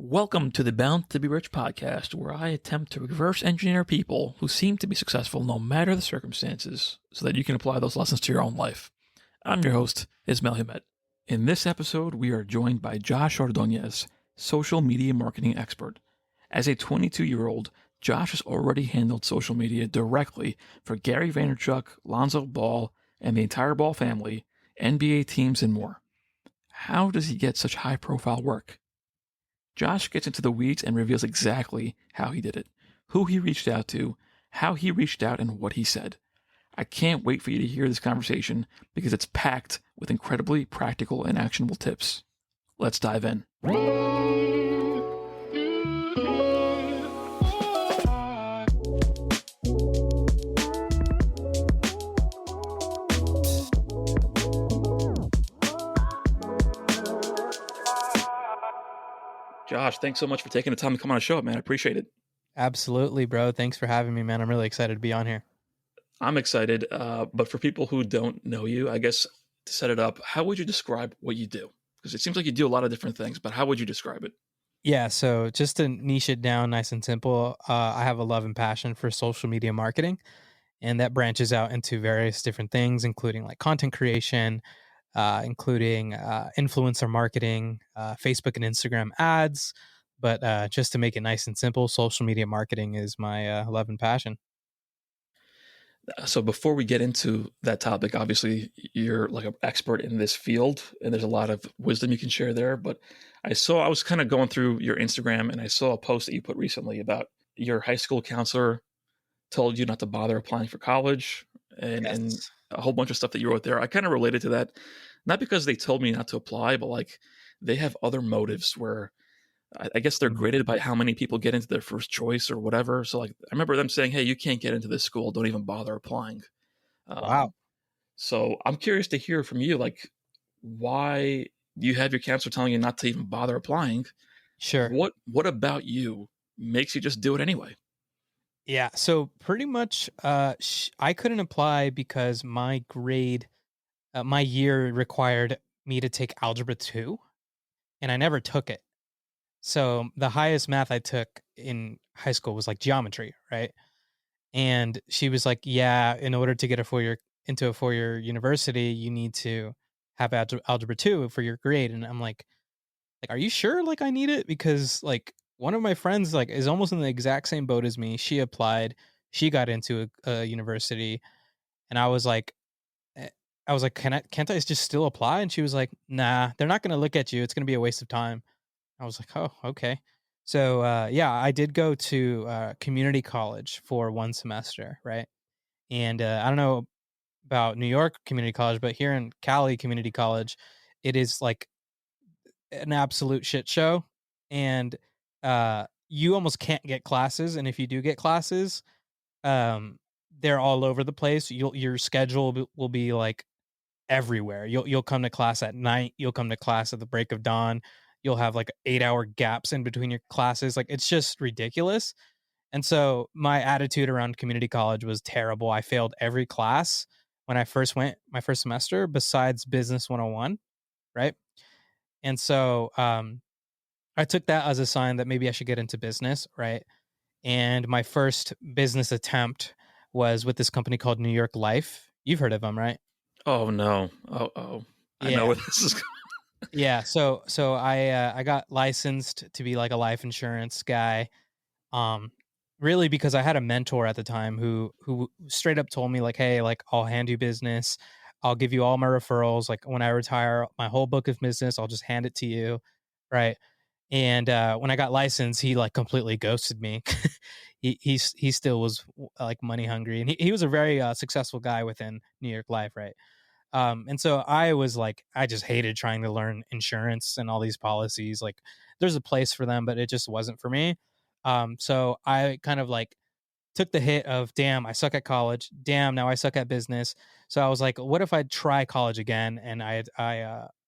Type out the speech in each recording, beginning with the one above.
Welcome to the Bound to be Rich podcast, where I attempt to reverse engineer people who seem to be successful no matter the circumstances so that you can apply those lessons to your own life. I'm your host, Ismail Hamed. In this episode, we are joined by Josh Ordonez, social media marketing expert. As a 22-year-old, Josh has already handled social media directly for Gary Vaynerchuk, Lonzo Ball, and the entire Ball family, NBA teams, and more. How does he get such high-profile work? Josh gets into the weeds and reveals exactly how he did it, who he reached out to, how he reached out, and what he said. I can't wait for you to hear this conversation because it's packed with incredibly practical and actionable tips. Let's dive in. Josh, thanks so much for taking the time to come on the show, man. I appreciate it. Absolutely, bro. Thanks for having me, man. I'm really excited to be on here. I'm excited, but for people who don't know you, I guess to set it up, how would you describe what you do? Because it seems like you do a lot of different things, but how would you describe it? Yeah, so just to niche it down nice and simple, I have a love and passion for social media marketing, and that branches out into various different things, including like content creation, including influencer marketing, Facebook and Instagram ads. But just to make it nice and simple, social media marketing is my love and passion. So before we get into that topic, obviously you're like an expert in this field and there's a lot of wisdom you can share there. But I was kind of going through your Instagram and I saw a post that you put recently about your high school counselor told you not to bother applying for college and Yes. a whole bunch of stuff that you wrote there. I kind of related to that, not because they told me not to apply, but like they have other motives where I guess they're graded by how many people get into their first choice or whatever. So like, I remember them saying, "Hey, you can't get into this school. Don't even bother applying." Wow. Um, so I'm curious to hear from you, like, why you have your counselor telling you not to even bother applying? Sure. What about you makes you just do it anyway? Yeah. So pretty much, I couldn't apply because my year required me to take algebra 2, and I never took it. So the highest math I took in high school was like geometry, right? And she was like, "Yeah, in order to get a 4-year university, you need to have algebra 2 for your grade." And I'm like, "Are you sure like I need it?" Because like one of my friends like is almost in the exact same boat as me. She applied, she got into a university, and eh, I was like, can't I just still apply?" And she was like, "Nah, they're not going to look at you. It's going to be a waste of time." I was like, "Oh, okay." So, yeah, I did go to community college for 1 semester, right? And I don't know about New York community college, but here in Cali community college, it is like an absolute shit show. And you almost can't get classes. And if you do get classes, um, they're all over the place. Your schedule will be like everywhere. You'll come to class at night. You'll come to class at the break of dawn. You'll have like 8-hour gaps in between your classes. Like it's just ridiculous. And so my attitude around community college was terrible. I failed every class when I first went my first semester, besides Business 101, right? And so I took that as a sign that maybe I should get into business, right? And my first business attempt was with this company called New York Life. You've heard of them, right? Oh no! Oh, I know Yeah. where this is going. Yeah, so I got licensed to be like a life insurance guy, um, really because I had a mentor at the time who straight up told me like, "Hey, like I'll hand you business, I'll give you all my referrals. Like when I retire, my whole book of business, I'll just hand it to you, right?" And when I got licensed, he like completely ghosted me. He still was like money hungry, and he was a very successful guy within New York Life, right? And so I was like, I just hated trying to learn insurance and all these policies. Like, there's a place for them, but it just wasn't for me. So I kind of like took the hit of, damn, I suck at college. Damn, now I suck at business. So I was like, what if I try college again? And I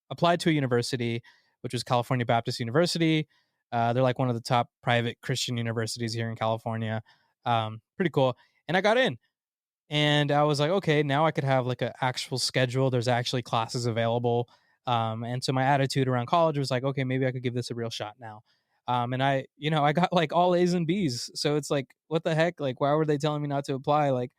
applied to a university, which was California Baptist University. They're like one of the top private Christian universities here in California. Pretty cool. And I got in. And I was like, okay, now I could have like an actual schedule. There's actually classes available. And so my attitude around college was like, okay, maybe I could give this a real shot now. And I got like all A's and B's. So it's like, what the heck? Like, why were they telling me not to apply? Like,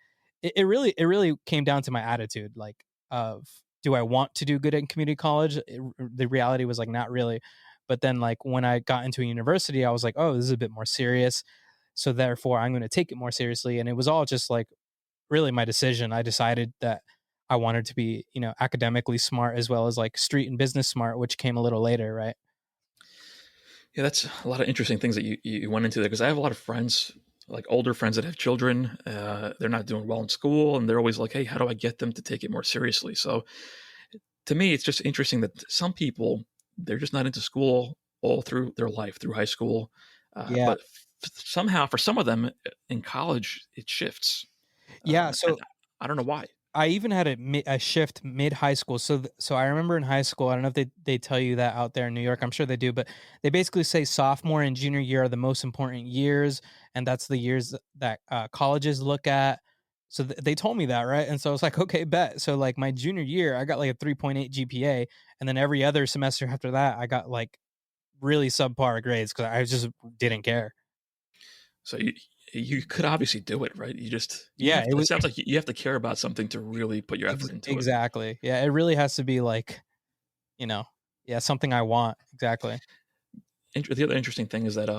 it really came down to my attitude, like, of do I want to do good in community college? The reality was like, not really. But then, like, when I got into a university, I was like, oh, this is a bit more serious. So therefore, I'm going to take it more seriously. And it was all just like really my decision. I decided that I wanted to be, academically smart as well as like street and business smart, which came a little later, right? Yeah, that's a lot of interesting things that you went into there because I have a lot of friends, like older friends that have children. They're not doing well in school, and they're always like, "Hey, how do I get them to take it more seriously?" So to me, it's just interesting that some people they're just not into school all through their life, through high school, Yeah. but somehow for some of them in college it shifts, Yeah. and So I don't know why. I even had a shift mid high school. So I remember in high school, I don't know if they tell you that out there in New York. I'm sure they do, but they basically say sophomore and junior year are the most important years, and that's the years that colleges look at. So they told me that, right? And so I was like, okay, bet. So like my junior year, I got like a 3.8 GPA, and then every other semester after that, I got like really subpar grades because I just didn't care. So you could obviously do it, right? You Yeah, have it to, it was sounds like you have to care about something to really put your effort into it. exactly. Yeah, it really has to be like, you know, yeah, something I want. Exactly. The other interesting thing is that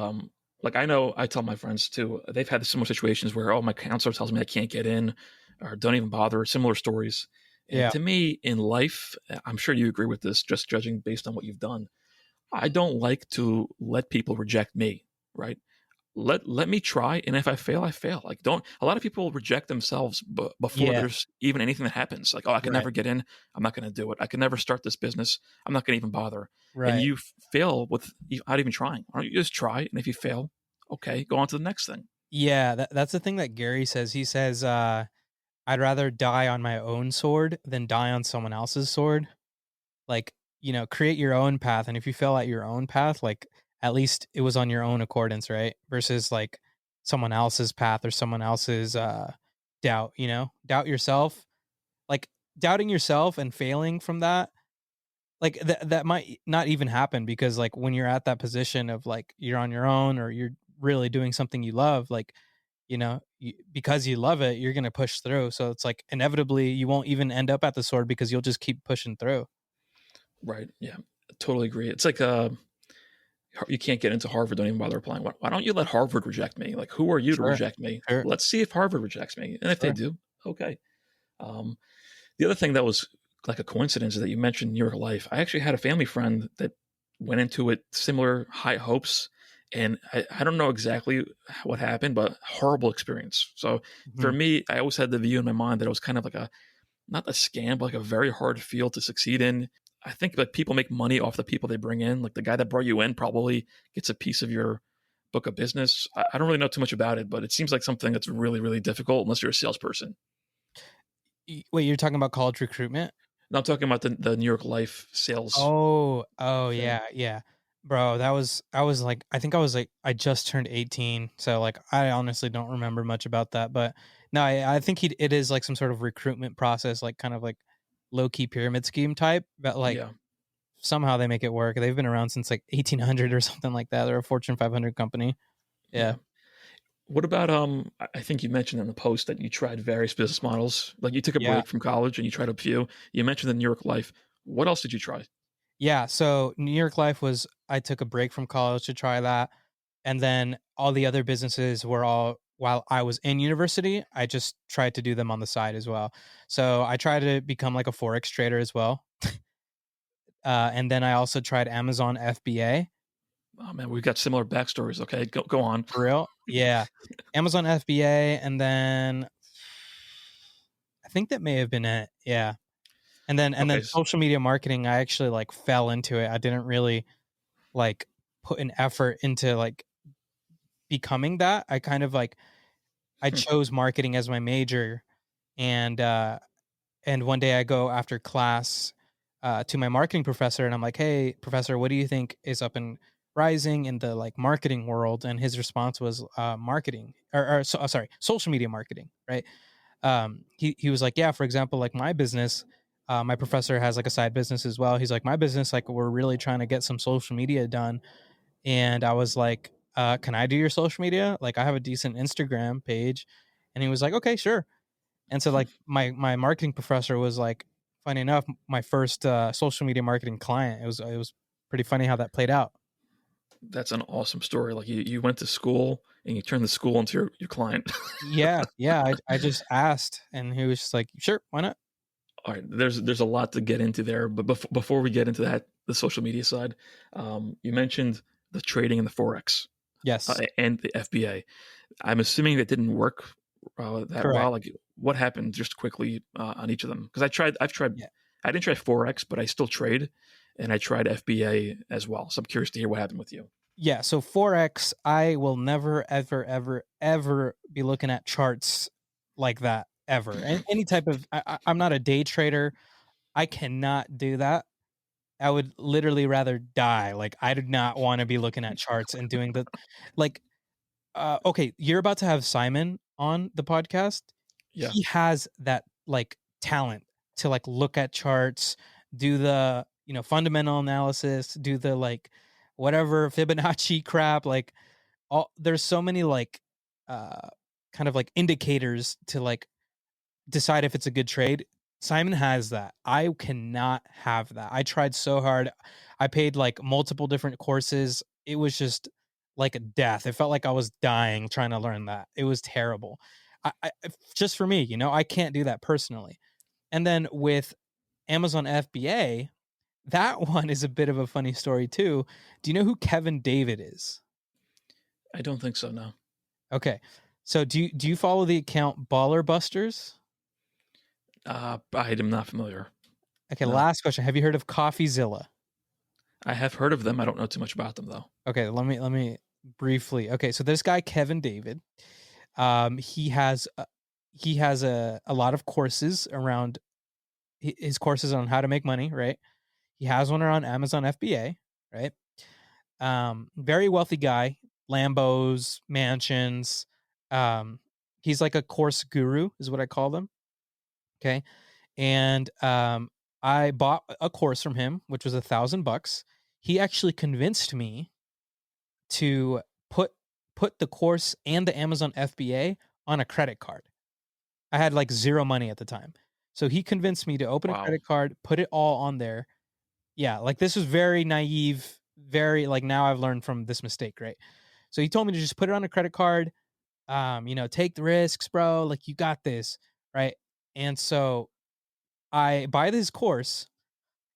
like I know I tell my friends too, they've had similar situations where my counselor tells me I can't get in or don't even bother, similar stories. And Yeah. to me in life, I'm sure you agree with this, just judging based on what you've done. I don't like to let people reject me, right? Let me try, and if I fail, I fail. Like, don't a lot of people reject themselves before Yeah. there's even anything that happens. Like, oh, I could Right. never get in, I'm not going to do it. I could never start this business, I'm not going to even bother. And Right. you fail without even trying. Why don't you just try, and if you fail, okay, go on to the next thing. Yeah, that's the thing that Gary says. He says, "I'd rather die on my own sword than die on someone else's sword." Like, create your own path, and if you fail at your own path, like, at least it was on your own accordance, right? Versus, like, someone else's path or someone else's, doubt, Doubt yourself. Like, doubting yourself and failing from that, like, that might not even happen because, like, when you're at that position of, like, you're on your own or you're really doing something you love, like, because you love it, you're gonna push through. So it's like inevitably you won't even end up at the sword because you'll just keep pushing through. Right? Yeah, totally agree. It's like you can't get into Harvard, don't even bother applying. Why don't you let Harvard reject me? Like, who are you to Sure, reject me? sure, Let's see if Harvard rejects me, and if they sure. do, okay. Um, The other thing that was like a coincidence is that you mentioned New York Life. I actually had a family friend that went into it similar high hopes, and I don't know exactly what happened, but horrible experience. So for Mhm. me, I always had the view in my mind that it was kind of like a not a scam, but like a very hard field to succeed in. I think like people make money off the people they bring in. Like the guy that brought you in probably gets a piece of your book of business. I don't really know too much about it, but it seems like something that's really, really difficult unless you're a salesperson. Wait, you're talking about college recruitment? Now I'm talking about the New York Life sales Oh, thing. yeah, yeah. Bro, I was like, I think I was like, I just turned 18. So like, I honestly don't remember much about that, but no, I think it is like some sort of recruitment process, like kind of like low key pyramid scheme type, but like Yeah, somehow they make it work. They've been around since like 1800 or something like that. They're a Fortune 500 company. Yeah. yeah. What about I think you mentioned in the post that you tried various business models. Like you took a Yeah. break from college and you tried a few. You mentioned the New York Life. What else did you try? Yeah. So New York Life was, I took a break from college to try that. And then all the other businesses were all while I was in university. I just tried to do them on the side as well. So I tried to become like a Forex trader as well. And then I also tried Amazon FBA Oh man, we've got similar backstories. Okay, go on. for real. Yeah. Amazon FBA. And then I think that may have been it. Yeah. And then Okay, social media marketing, I actually like fell into it. I didn't really like put an effort into like becoming that. I kind of like I hmm, chose marketing as my major, and and one day I go after class to my marketing professor, and I'm like, "Hey, professor, what do you think is up and rising in the like marketing world?" And his response was marketing, sorry, social media marketing, right? He was like, "Yeah, for example, like my business." My professor has like a side business as well. He's like, my business, like we're really trying to get some social media done, And I was like, can I do your social media? Like, I have a decent Instagram page. And he was like, okay, sure. And so like my marketing professor was like, funny enough, my first social media marketing client. It was pretty funny how that played out. That's an awesome story. Like you went to school and you turned the school into your client. Yeah, yeah. I just asked, and he was just like, sure, why not? All right, there's a lot to get into there, but before we get into that, the social media side, you mentioned the trading and the forex Yes, and the FBA. I'm assuming that didn't work that correct. well. Like, what happened just quickly on each of them? Because I've tried. Yeah. I didn't try forex, but I still trade, and I tried FBA as well. So I'm curious to hear what happened with you. Yeah, so Forex, I will never, ever, ever, ever be looking at charts like that ever. And any type of, I'm not a day trader. I cannot do that. I would literally rather die. Like, I did not want to be looking at charts and doing the, like, okay, you're about to have Simon on the podcast. Yeah. He has that like talent to like look at charts, do the, fundamental analysis, do the like whatever Fibonacci crap, like all there's so many like uh kind of like indicators to like decide if it's a good trade. Simon has that. I cannot have that. I tried so hard. I paid like multiple different courses. It was just like a death. It felt like I was dying trying to learn that. It was terrible. Just for me, I can't do that personally. And then with Amazon FBA, that one is a bit of a funny story too. Do you know who Kevin David is? I don't think so. No. Okay. So do you follow the account Baller Busters? I am not familiar. Okay, No, last question. Have you heard of CoffeeZilla? I have heard of them. I don't know too much about them though. Okay, let me briefly. Okay, so this guy Kevin David, he has a lot of courses around his courses on how to make money, right? He has one around Amazon FBA, right? Very wealthy guy, Lambos, mansions. Um, he's like a course guru, is what I call them. Okay, and I bought a course from him, which was $1,000. He actually convinced me to put the course and the Amazon FBA on a credit card. I had like zero money at the time. So he convinced me to open a Wow. credit card, put it all on there. Yeah, like this was very naive, very like now I've learned from this mistake, right? So he told me to just put it on a credit card, take the risks, bro. Like you got this, right? And so I buy this course,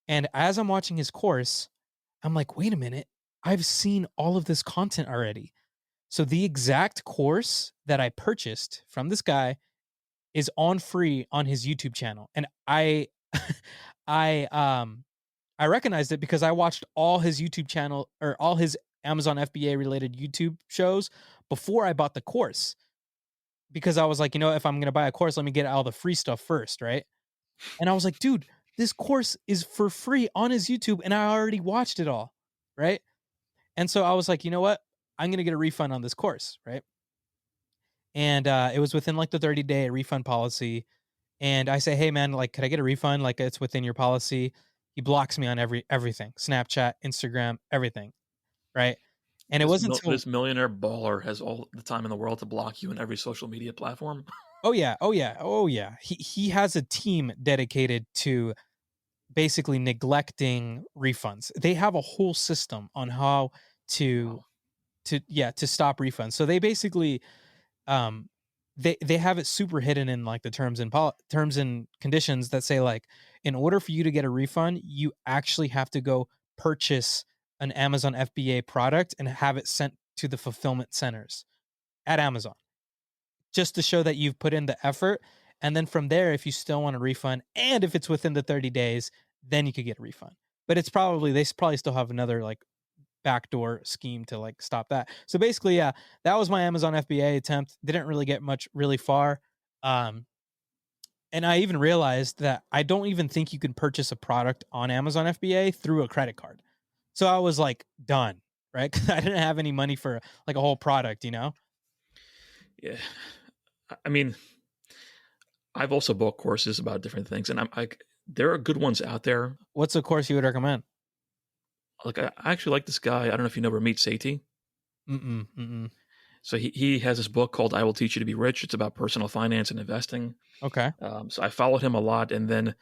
and as I'm watching his course, I'm like, wait a minute, I've seen all of this content already. So the exact course that I purchased from this guy is on free on his YouTube channel. And I I recognized it because I watched all his YouTube channel or all his Amazon FBA related YouTube shows before I bought the course. Because I was like, if I'm gonna buy a course, let me get all the free stuff first, right? And I was like, dude, this course is for free on his YouTube, and I already watched it all, right? And so I was like, you know what? I'm gonna get a refund on this course, right? And it was within like the 30-day refund policy. And I say, hey man, like, could I get a refund? Like, it's within your policy. He blocks me on everything, Snapchat, Instagram, everything, right? And it wasn't until This millionaire baller has all the time in the world to block you in every social media platform. oh yeah, oh yeah, oh yeah. He has a team dedicated to basically neglecting refunds. They have a whole system on how to Wow. to stop refunds. So they basically um they have it super hidden in like the terms and conditions that say like in order for you to get a refund, you actually have to go purchase an Amazon FBA product and have it sent to the fulfillment centers at Amazon just to show that you've put in the effort. And then from there, if you still want a refund and if it's within the 30 days, then you could get a refund. But they probably still have another like backdoor scheme to like stop that. So basically, yeah, that was my Amazon FBA attempt. Didn't really get much really far. Um, and I even realized that I don't even think you can purchase a product on Amazon FBA through a credit card. So I was like done, right? 'Cause I didn't have any money for like a whole product. Yeah. I mean, I've also bought courses about different things, and I'm like, there are good ones out there. What's a course you would recommend? Like I actually like this guy. I don't know if you know Ramit Sethi. Mm-mm, mm-mm. So he has this book called "I Will Teach You to Be Rich." It's about personal finance and investing. Okay. So I followed him a lot, and then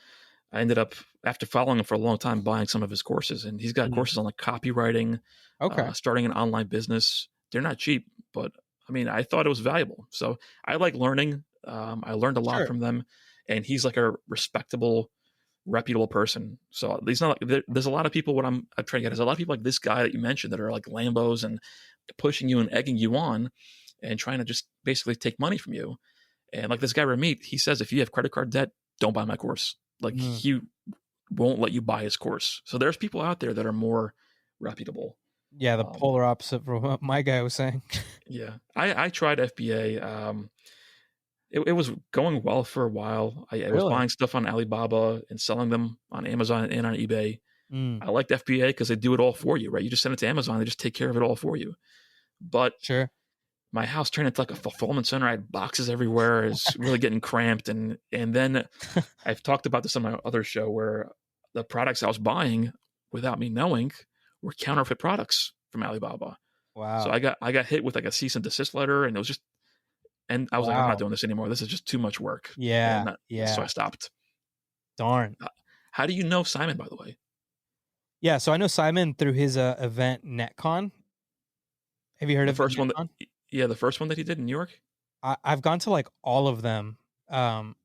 I ended up, after following him for a long time, buying some of his courses. And he's got Mm. courses on like copywriting, Okay. starting an online business. They're not cheap, but I mean, I thought it was valuable. So I like learning. I learned a lot Sure. from them, and he's like a respectable, reputable person. So he's not like there's a lot of people. What I'm trying to get is a lot of people like this guy that you mentioned that are like Lambos and pushing you and egging you on, and trying to just basically take money from you. And like this guy Ramit, he says if you have credit card debt, don't buy my course. Like Mm. he won't let you buy his course. So there's people out there that are more reputable. Yeah, the Um, polar opposite from what my guy was saying. yeah, I tried FBA. It was going well for a while. I was Really? buying stuff on Alibaba and selling them on Amazon and on eBay. Mm. I liked FBA because they do it all for you, right? You just send it to Amazon, they just take care of it all for you. But Sure. my house turned into like a fulfillment center. I had boxes everywhere. It's really getting cramped. And then I've talked about this on my other show where the products I was buying without me knowing were counterfeit products from Alibaba. So Wow. I got hit with like a cease and desist letter, and it was just, and I was like, I'm not Wow. doing this anymore. This is just too much work, Yeah. and so I Yeah. stopped. Darn. How do you know Simon, by the way? Yeah. So I know Simon through his event NetCon. Have you heard The of the first one that, NetCon? yeah, the first one that he did in New York. I've gone to like all of them,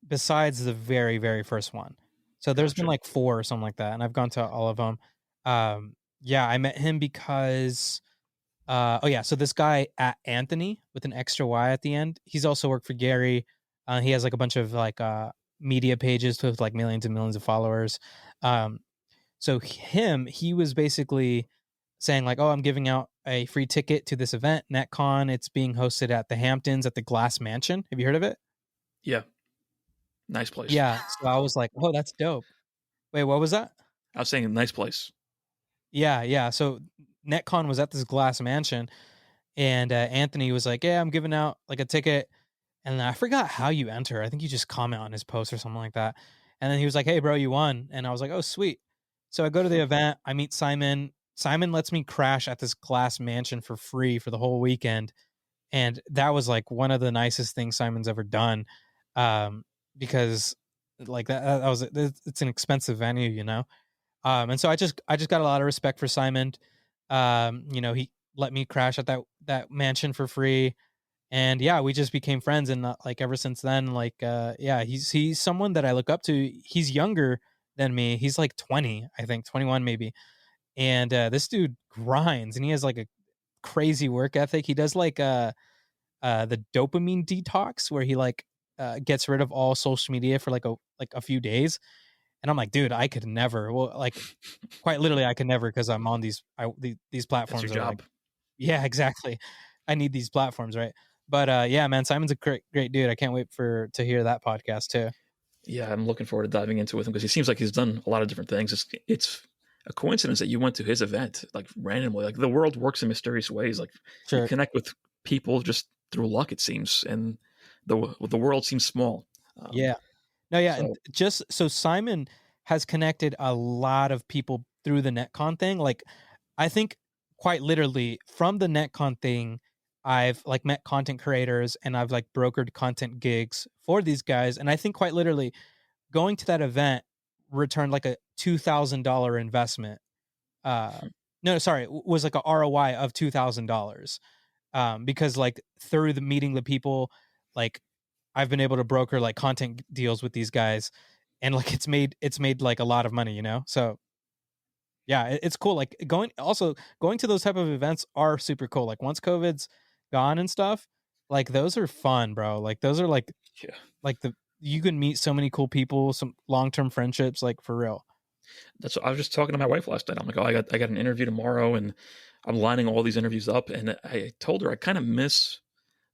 besides the very, very first one. So there's been Gotcha. like four or something like that, and I've gone to all of them. Yeah, I met him because, oh yeah, so this guy at Anthony with an extra Y at the end, he's also worked for Gary. He has like a bunch of like media pages with like millions and millions of followers. Um, so he was basically saying like, "Oh, I'm giving out a free ticket to this event, NetCon. It's being hosted at the Hamptons at the Glass Mansion. Have you heard of it?" Yeah, nice place. Yeah. So I was like, "Oh, that's dope." Wait, what was that? I was saying nice place. Yeah, yeah. So NetCon was at this Glass Mansion, and Anthony was like, "Yeah, I'm giving out like a ticket." And I forgot how you enter. I think you just comment on his post or something like that. And then he was like, "Hey, bro, you won." And I was like, "Oh, sweet." So I go to the event. I meet Simon. Simon lets me crash at this Glass Mansion for free for the whole weekend, and that was like one of the nicest things Simon's ever done, um, because like that was it's an expensive venue, you know. And so I just got a lot of respect for Simon. He let me crash at that mansion for free, and yeah, we just became friends. And like ever since then, like yeah, he's someone that I look up to. He's younger than me. He's like 20, I think 21 maybe. And this dude grinds, and he has like a crazy work ethic. He does like the dopamine detox where he like gets rid of all social media for like a few days. And I'm like, dude, I could never. Well, like quite literally, I could never because I'm on these That's your platforms are like, job. yeah, exactly. I need these platforms, right? But yeah, man, Simon's a great dude. I can't wait for to hear that podcast too. Yeah, I'm looking forward to diving into it with him because he seems like he's done a lot of different things. It's a coincidence that you went to his event like randomly. Like the world works in mysterious ways. Like you Sure. connect with people just through luck, it seems, and the world seems small. Yeah. No, yeah, and So just so Simon has connected a lot of people through the NetCon thing. Like, I think quite literally from the NetCon thing, I've like met content creators and I've like brokered content gigs for these guys. And I think quite literally going to that event returned like a $2,000 investment. Uh, no, sorry, was like a ROI of $2,000. Because like through the meeting the people, like I've been able to broker like content deals with these guys, and like it's made like a lot of money, you know. So yeah, it's cool. Like going to those type of events are super cool. Like once COVID's gone and stuff, like those are fun, bro. Like those are yeah, like the you can meet so many cool people, some long term friendships, like for real. that's what I was just talking to my wife last night. I'm like, oh, I got an interview tomorrow, and I'm lining all these interviews up. And I told her I kind of miss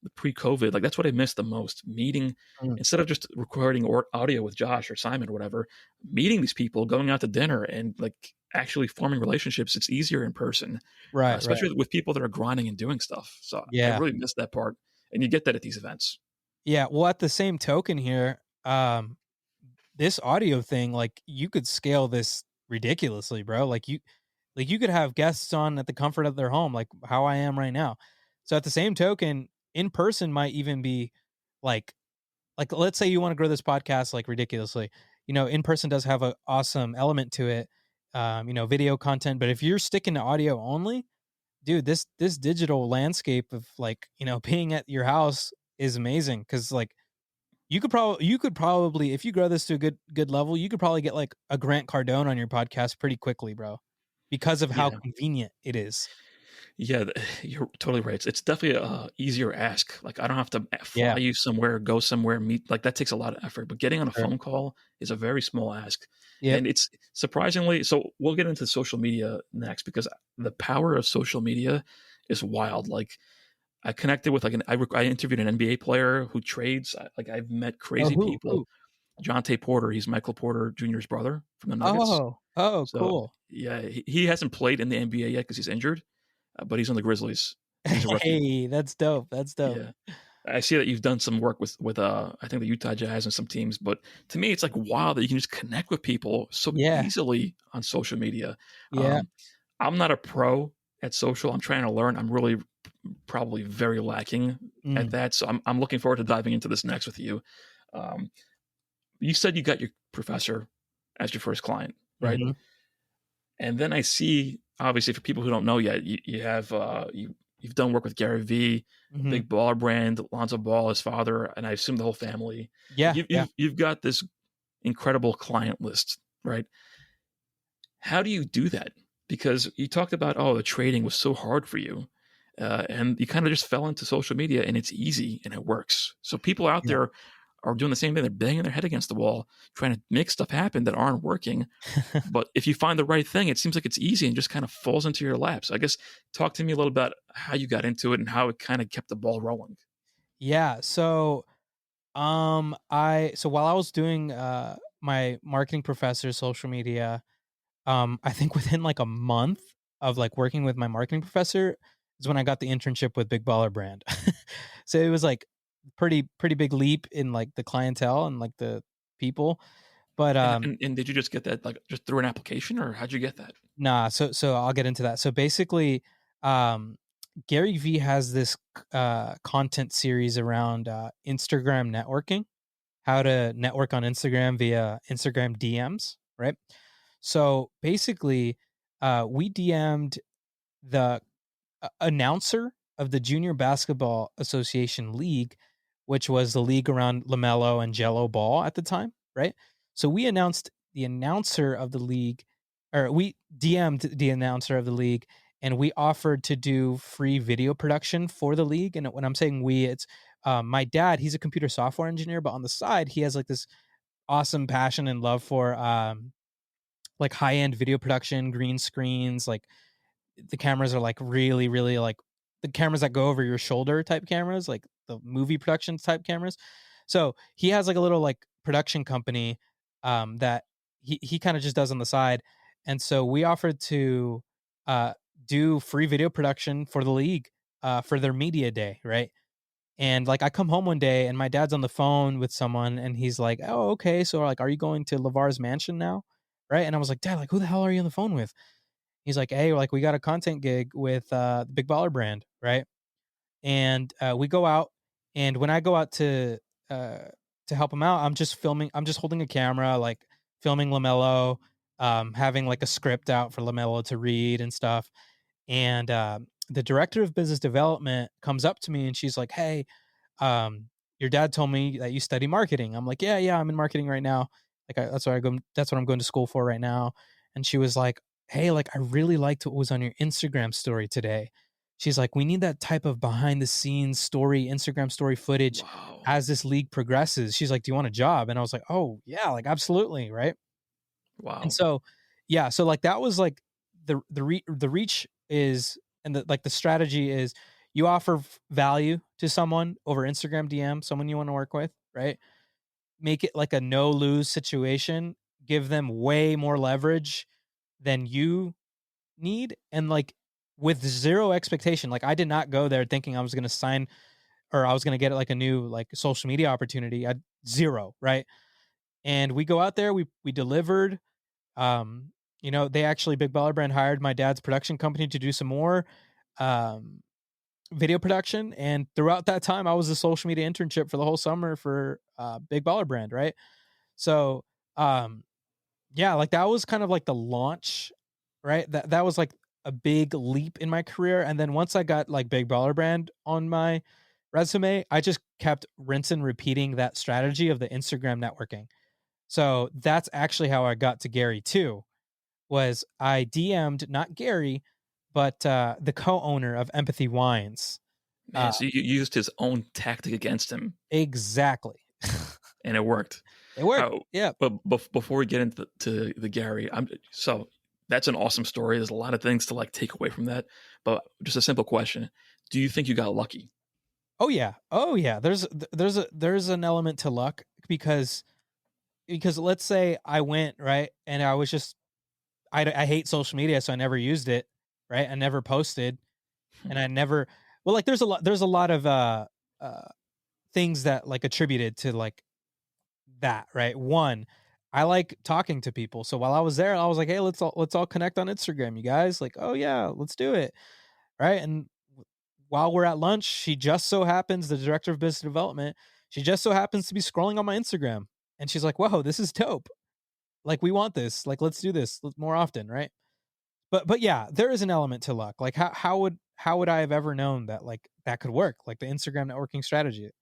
the pre-COVID, like that's what I missed the most. Meeting Mm. instead of just recording or audio with Josh or Simon or whatever, meeting these people, going out to dinner, and like actually forming relationships. It's easier in person, Right, right. especially with people that are grinding and doing stuff. So I Yeah. really missed that part, and you get that at these events. Yeah. Well, at the same token here, this audio thing, like you could scale this ridiculously, bro. Like Like, you could have guests on at the comfort of their home, like how I am right now. So at the same token, in person might even be like let's say you want to grow this podcast like ridiculously. In person does have a awesome element to it. Video content, but if you're sticking to audio only, dude, this digital landscape of like, being at your house is amazing cuz like you could probably if you grow this to a good level, you could probably get like a Grant Cardone on your podcast pretty quickly, bro, because of how Yeah. convenient it is. Yeah, you're totally right. It's definitely a easier ask. Like I don't have to fly Yeah, you somewhere, go somewhere, meet. Like that takes a lot of effort. But getting on a sure. phone call is a very small ask, Yep. and it's surprisingly. So we'll get into social media next because the power of social media is wild. Like I connected with I interviewed an NBA player who trades. Like I've met Oh, crazy who? people. Jonte Porter, he's Michael Porter Jr.'s brother from the Nuggets. Oh, So cool. yeah, he hasn't played in the NBA yet because he's injured, but he's on the Grizzlies and he's a rookie. Hey, that's dope. That's dope. Yeah. I see that you've done some work with I think the Utah Jazz and some teams, but to me it's like wow that you can just connect with people so Yeah. easily on social media. Yeah. Um, I'm not a pro at social. I'm trying to learn. I'm really probably very lacking at Mm. that. So I'm looking forward to diving into this next with you. Um, you said you got your professor as your first client, right? Mhm. And then I see, obviously, for people who don't know yet, you have you've done work with Gary V, Mhm. big baller brand, Lonzo Ball, his father, and I assume the whole family. Like Yeah, yeah. you've got this incredible client list, right? How do you do that? Because you talked about the trading was so hard for you, and you kind of just fell into social media, and it's easy and it works. So people out Yeah. there are doing the same thing. They're banging their head against the wall, trying to make stuff happen that aren't working. But if you find the right thing, it seems like it's easy and just kind of falls into your lap. So I guess talk to me a little about how you got into it and how it kind of kept the ball rolling. Yeah, so, while I was doing, my marketing professor social media, I think within, like, a month of, like, working with my marketing professor is when I got the internship with Big Baller Brand. So it was, like, pretty big leap in, like, the clientele and, like, the people, but, And did you just get that like just through an application or how'd you get that? nah, so I'll get into that. So basically, um, Gary V has this content series around Instagram networking, how to network on Instagram via Instagram DMs, right? So basically, we DM'd the announcer of the Junior Basketball Association League, which was the league around LaMelo and Jello Ball at the time, right? So we announced the announcer of the league, or we DM'd the announcer of the league, and we offered to do free video production for the league. And when I'm saying we, it's my dad. He's a computer software engineer, but on the side, he has like this awesome passion and love for like high end video production, green screens, like the cameras are like really, really like the cameras that go over your shoulder type cameras, like the movie productions type cameras. So he has like a little like production company that he kind of just does on the side. And so we offered to uh, do free video production for the league for their media day, right? And like I come home one day and my dad's on the phone with someone and he's like, "Oh, okay. So like, are you going to LeVar's mansion now?" Right? And I was like, "Dad, like, who the hell are you on the phone with?" He's like, "Hey, like we got a content gig with the Big Baller Brand, right?" And we go out, and when I go out uh, to help him out, I'm just filming. I'm just holding a camera, like filming Lamelo, having like a script out for Lamelo to read and stuff. And the director of business development comes up to me, and she's like, "Hey, um, your dad told me that you study marketing." I'm like, "Yeah, yeah, I'm in marketing right now. Like, that's what I go. That's what I'm going to school for right now." And she was like, "Hey, like, I really liked what was on your Instagram story today." She's like, "We need that type of behind the scenes story, Instagram story footage Wow. as this league progresses." She's like, "Do you want a job?" And I was like, "Oh yeah, like absolutely, right?" And Wow. so, yeah, so like that was like the reach is and the strategy is you offer value to someone over Instagram DM, someone you want to work with, right? Make it like a no lose situation, give them way more leverage than you need, and like with zero expectation. Like I did not go there thinking I was going to sign or I was going to get like a new like social media opportunity. I zero, right? And we go out there, we delivered um, They actually Big Baller Brand hired my dad's production company to do some more um, video production, and throughout that time, I was a social media internship for the whole summer for Big Baller Brand, right? So, um, yeah, like that was kind of like the launch, right? That was like a big leap in my career, and then once I got like Big Baller Brand on my resume, I just kept rinse and repeating that strategy of the Instagram networking. So that's actually how I got to Gary too. Was I DM'd not Gary, but the co-owner of Empathy Wines. Uh, Man, so you used his own tactic against him, exactly. and it worked. It worked. How? Yeah. But before we get into the Gary, so that's an awesome story. There's a lot of things to like take away from that. But just a simple question: do you think you got lucky? Oh yeah. Oh yeah. There's an element to luck because let's say I went right and I was just I hate social media, so I never used it. Right. I never posted, and I never. Well, like there's a lot of uh things that like attributed to like that, right? One, I like talking to people. So while I was there, I was like, "Hey, let's all connect on Instagram, you guys." Like, "Oh yeah, let's do it." Right? And while we're at lunch, she just so happens the director of business development, she just so happens to be scrolling on my Instagram. And she's like, "Whoa, this is dope. Like we want this. Like let's do this more often, right?" But yeah, there is an element to luck. Like how would I have ever known that like that could work? Like the Instagram networking strategy.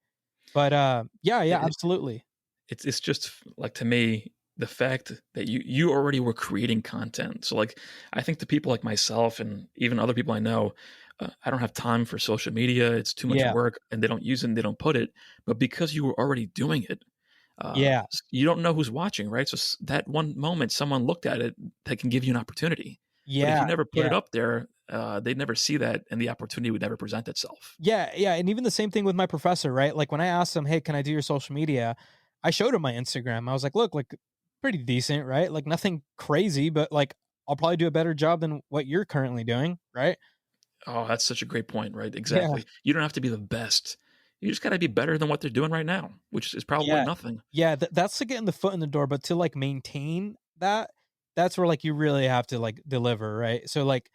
But yeah, It, absolutely. it's just like, to me, the fact that you already were creating content. So like, I think the people like myself and even other people I know, I don't have time for social media. It's too much Yeah. work, and they don't use it and they don't put it. But because you were already doing it, Yeah. you don't know who's watching, right? So that one moment someone looked at it, that can give you an opportunity. But if Yeah. you never put Yeah. it up there, they'd never see that, and the opportunity would never present itself. Yeah, yeah, and even the same thing with my professor, right? Like when I asked him, "Hey, can I do your social media?" I showed him my Instagram. I was like, "Look, like pretty decent, right? Like nothing crazy, but like I'll probably do a better job than what you're currently doing, right?" Oh, that's such a great point, right? Yeah. Exactly. You don't have to be the best. You just got to be better than what they're doing right now, which is probably Yeah. nothing. Yeah, that's to getting the foot in the door, but to like maintain that, that's where like you really have to like deliver, right? So like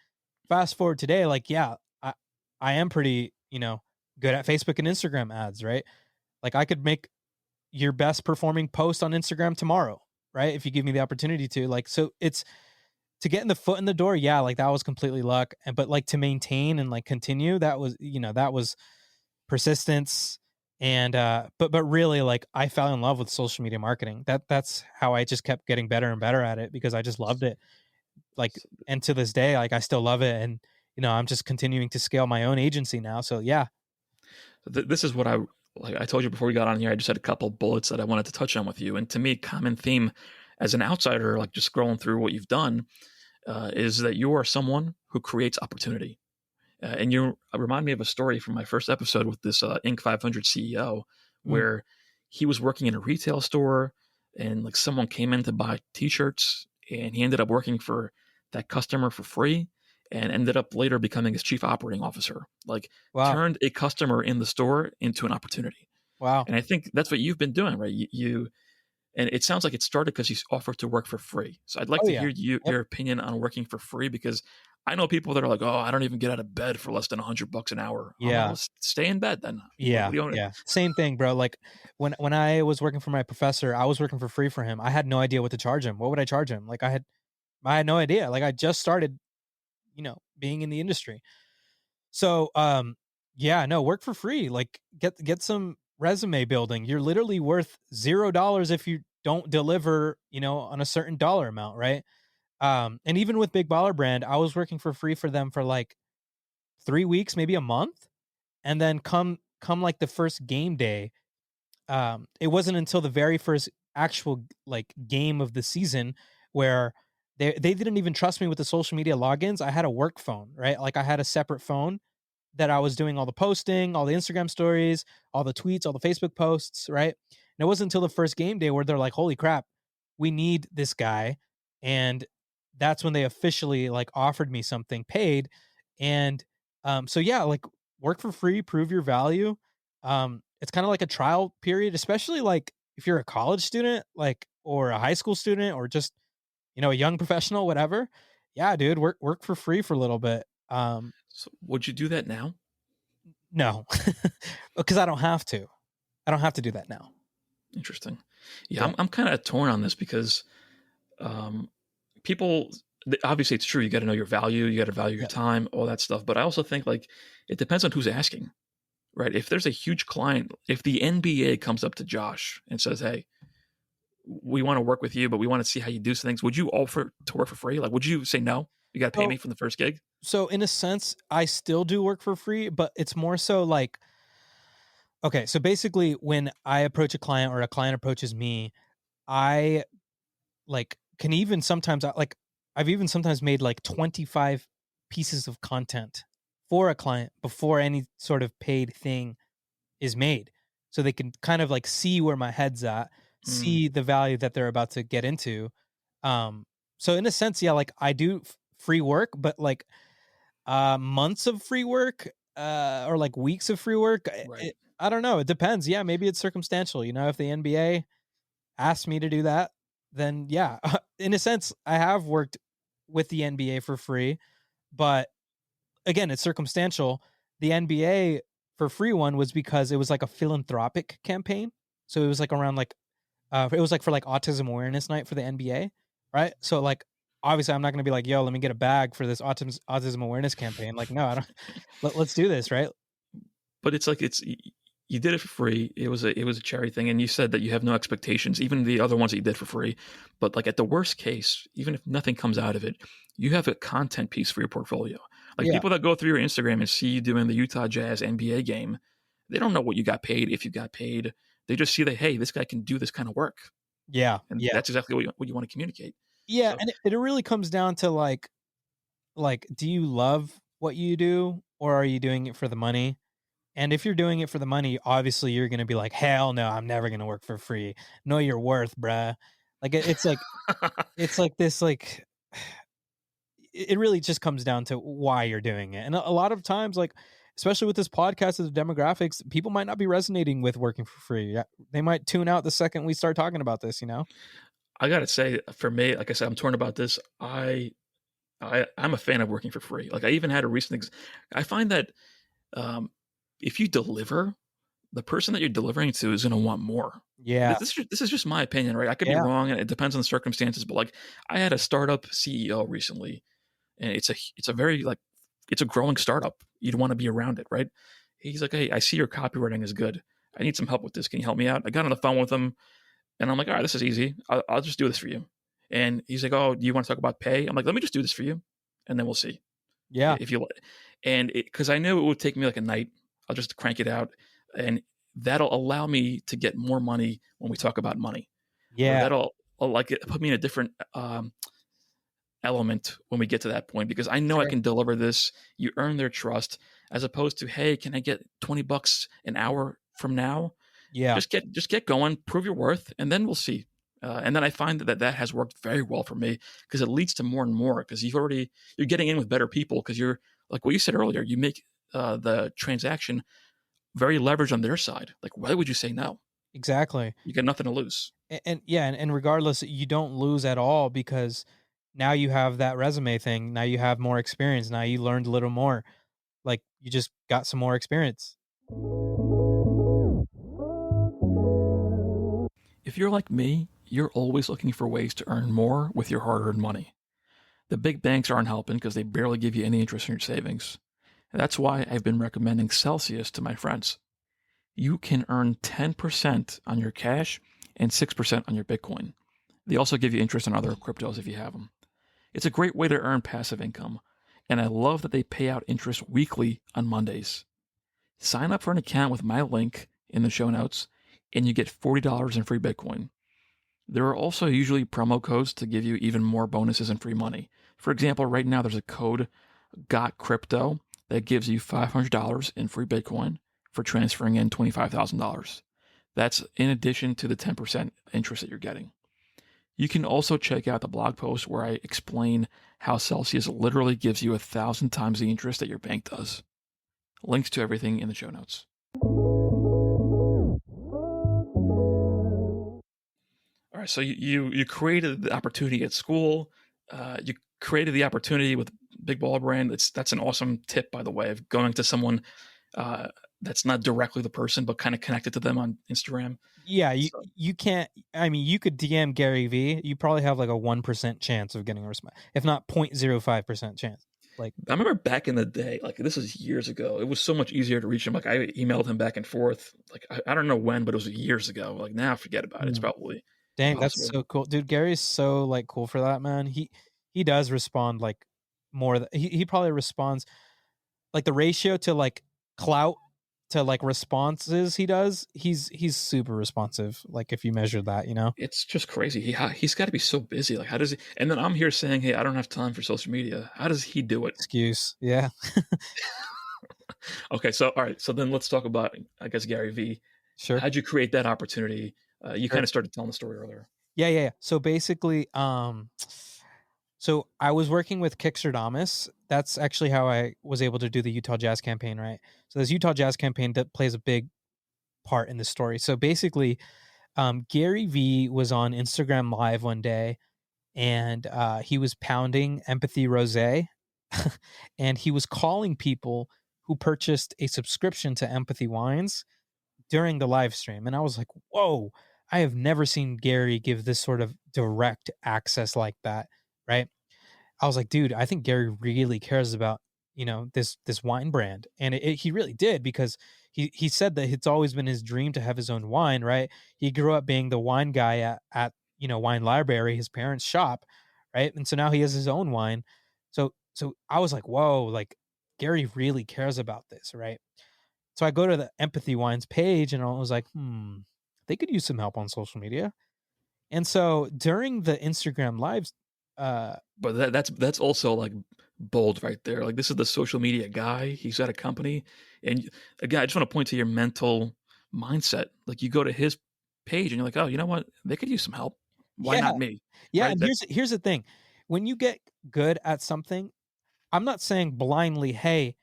fast forward today, like yeah, I am pretty, good at Facebook and Instagram ads, right? Like I could make your best performing post on Instagram tomorrow, right? If you give me the opportunity to. Like, so it's to get in the foot in the door, yeah, like that was completely luck. And but like to maintain and like continue, that was persistence. And but really like I fell in love with social media marketing. That's how I just kept getting better and better at it because I just loved it. Like and to this day, like I still love it. And I'm just continuing to scale my own agency now. So yeah. So this is what I told you before we got on here. I just had a couple bullets that I wanted to touch on with you. And to me, common theme as an outsider, like just scrolling through what you've done, is that you are someone who creates opportunity. And you remind me of a story from my first episode with this Inc. 500 CEO, Mm. where he was working in a retail store, and like someone came in to buy T-shirts, and he ended up working for that customer for free, and ended up later becoming his chief operating officer. Like, Wow. turned a customer in the store into an opportunity. Wow. And I think that's what you've been doing, right? You and it sounds like it started because you offered to work for free. So I'd like Oh to yeah. hear Yep. your opinion on working for free, because I know people that are like, "Oh, I don't even get out of bed for less than $100 an hour." I'm like, Yeah. "Well, stay in bed then." What Yeah, do you want? yeah. Same thing, bro. Like when I was working for my professor, I was working for free for him. I had no idea what to charge him. What would I charge him? Like I had no idea. Like I just started, being in the industry. So, yeah, no, work for free. Like get some resume building. You're literally worth $0 if you don't deliver, on a certain dollar amount, right? And even with Big Baller Brand, I was working for free for them for like 3 weeks, maybe a month. And then come like the first game day, it wasn't until the very first actual like game of the season where they didn't even trust me with the social media logins. I had a work phone, right? Like I had a separate phone that I was doing all the posting, all the Instagram stories, all the tweets, all the Facebook posts, right? And it wasn't until the first game day where they're like, "Holy crap, we need this guy." And that's when they officially like offered me something paid. And so yeah, like work for free, prove your value. It's kind of like a trial period, especially like if you're a college student, like or a high school student, or just a young professional, whatever. Yeah, dude, work for free for a little bit. So would you do that now? No, because I don't have to. I don't have to do that now. Interesting. Yeah, Yeah. I'm kind of torn on this because um, people, obviously it's true. You got to know your value. You got to value your Yeah. time, all that stuff. But I also think like it depends on who's asking, right? If there's a huge client, if the NBA comes up to Josh and says, "Hey, we want to work with you, but we want to see how you do things," would you offer to work for free? Like, would you say no? You got to pay me So, from the first gig? so in a sense, I still do work for free, but it's more so like, okay, so basically when I approach a client or a client approaches me, I like can even sometimes like I've even sometimes made like 25 pieces of content for a client before any sort of paid thing is made. So they can kind of like see where my head's at, Mm, see the value that they're about to get into. Um so in a sense, yeah, like I do free work, but like months of free work or like weeks of free work, right. I don't know, it depends. Yeah, maybe it's circumstantial, if the NBA asked me to do that, then yeah. In a sense, I have worked with the NBA for free, but again, it's circumstantial. The NBA for free one was because it was like a philanthropic campaign. So it was like around like it was like for like autism awareness night for the NBA, right? So like obviously I'm not going to be like, "Yo, let me get a bag for this autism awareness campaign." Like, no, I don't. Let's do this, right? But it's like you did it for free. It was a charity thing, and you said that you have no expectations, even the other ones that you did for free. But like at the worst case, even if nothing comes out of it, you have a content piece for your portfolio. Like Yeah. people that go through your Instagram and see you doing the Utah Jazz NBA game, they don't know what you got paid, if you got paid. They just see that, hey, this guy can do this kind of work, Yeah. and Yeah. that's exactly what you want to communicate. Yeah, So and it really comes down to like do you love what you do or are you doing it for the money? And if you're doing it for the money, obviously you're gonna be like, "Hell no, I'm never gonna work for free. Know your worth, bruh." Like it's like this like it really just comes down to why you're doing it. And a lot of times, like especially with this podcast of the demographics, people might not be resonating with working for free. Yeah, they might tune out the second we start talking about this. I gotta say, for me, like I said, I'm torn about this. I'm a fan of working for free. Like I even had a recent. I find that um, if you deliver, the person that you're delivering to is going to want more. Yeah. This is just my opinion, right? I could be Yeah. wrong, and it depends on the circumstances. But like, I had a startup CEO recently, and it's a very like it's a growing startup. You'd want to be around it, right? He's like, hey, I see your copywriting is good. I need some help with this. Can you help me out? I got on the phone with him, and I'm like, all right, this is easy. I'll just do this for you. And he's like, oh, do you want to talk about pay? I'm like, let me just do this for you, and then we'll see Yeah. if you. And because I knew it would take me like a night, I'll just crank it out, and that'll allow me to get more money when we talk about money, or Yeah. that'll like put me in a different element when we get to that point because I know I Sure. can deliver this. You earn their trust, as opposed to, hey, can I get $20 an hour from now? Yeah. Just get going, prove your worth, and then we'll see. And then I find that has worked very well for me because it leads to more and more because you're getting in with better people because you're like what you said earlier. You make the transaction very leveraged on their side. Like why would you say no? Exactly. You got nothing to lose. And yeah, and regardless, you don't lose at all because now you have that resume thing. Now you have more experience. Now you learned a little more. Like you just got some more experience. If you're like me, you're always looking for ways to earn more with your hard-earned money. The big banks aren't helping because they barely give you any interest in your savings. That's why I've been recommending Celsius to my friends. You can earn 10% on your cash and 6% on your Bitcoin. They also give you interest on other cryptos if you have them. It's a great way to earn passive income, and I love that they pay out interest weekly on Mondays. Sign up for an account with my link in the show notes, and you get $40 in free Bitcoin. There are also usually promo codes to give you even more bonuses and free money. For example, right now there's a code Got Crypto that gives you $500 in free Bitcoin for transferring in $25,000. That's in addition to the 10% interest that you're getting. You can also check out the blog post where I explain how Celsius literally gives you 1,000 times the interest that your bank does. Links to everything in the show notes. All All right, so you created the opportunity at school. You created the opportunity with Big Ball Brand. That's an awesome tip, by the way, of going to someone uh, that's not directly the person, but kind of connected to them on Instagram. Yeah, So you can't. I mean, you could DM Gary V. You probably have like a 1% chance of getting a response, if not 0.05% chance. Like, I remember back in the day, like this is years ago. It was so much easier to reach him. Like I emailed him back and forth. Like I don't know when, but it was years ago. Like now, forget about it. It's mm, probably dang, that's impossible. so cool, dude. Gary's so like cool for that, man. He does respond like more. He probably responds like the ratio to like clout to like responses he does. He's super responsive. Like if you measure that, you know. It's just crazy. He's got to be so busy. Like how does he? And then I'm here saying, hey, I don't have time for social media. How does he do it? Excuse, yeah, Okay, so all right, so then let's talk about I guess Gary V. sure. How'd you create that opportunity? You kind Sure. of started telling the story earlier. Yeah. So basically, so I was working with Ordonez. That's actually how I was able to do the Utah Jazz campaign, right? So this Utah Jazz campaign that plays a big part in the story. So basically, Gary V was on Instagram Live one day, and he was pounding Empathy Rosé, and he was calling people who purchased a subscription to Empathy Wines during the live stream. And I was like, whoa, I have never seen Gary give this sort of direct access like that. Right. I was like, dude, I think Gary really cares about, this wine brand. And he really did, because he said that it's always been his dream to have his own wine, right? He grew up being the wine guy at Wine Library, his parents' shop, right? And so now he has his own wine. So I was like, whoa, like Gary really cares about this, right? So I go to the Empathy Wines page and I was like, they could use some help on social media. And so during the Instagram lives, uh, But that's also like bold right there. Like this is the social media guy. He's got a company, and again, I just want to point to your mental mindset. Like you go to his page and you're like, oh, you know what? They could use some help. Why yeah, not me? yeah. Right? And That here's the thing: when you get good at something, I'm not saying blindly, hey,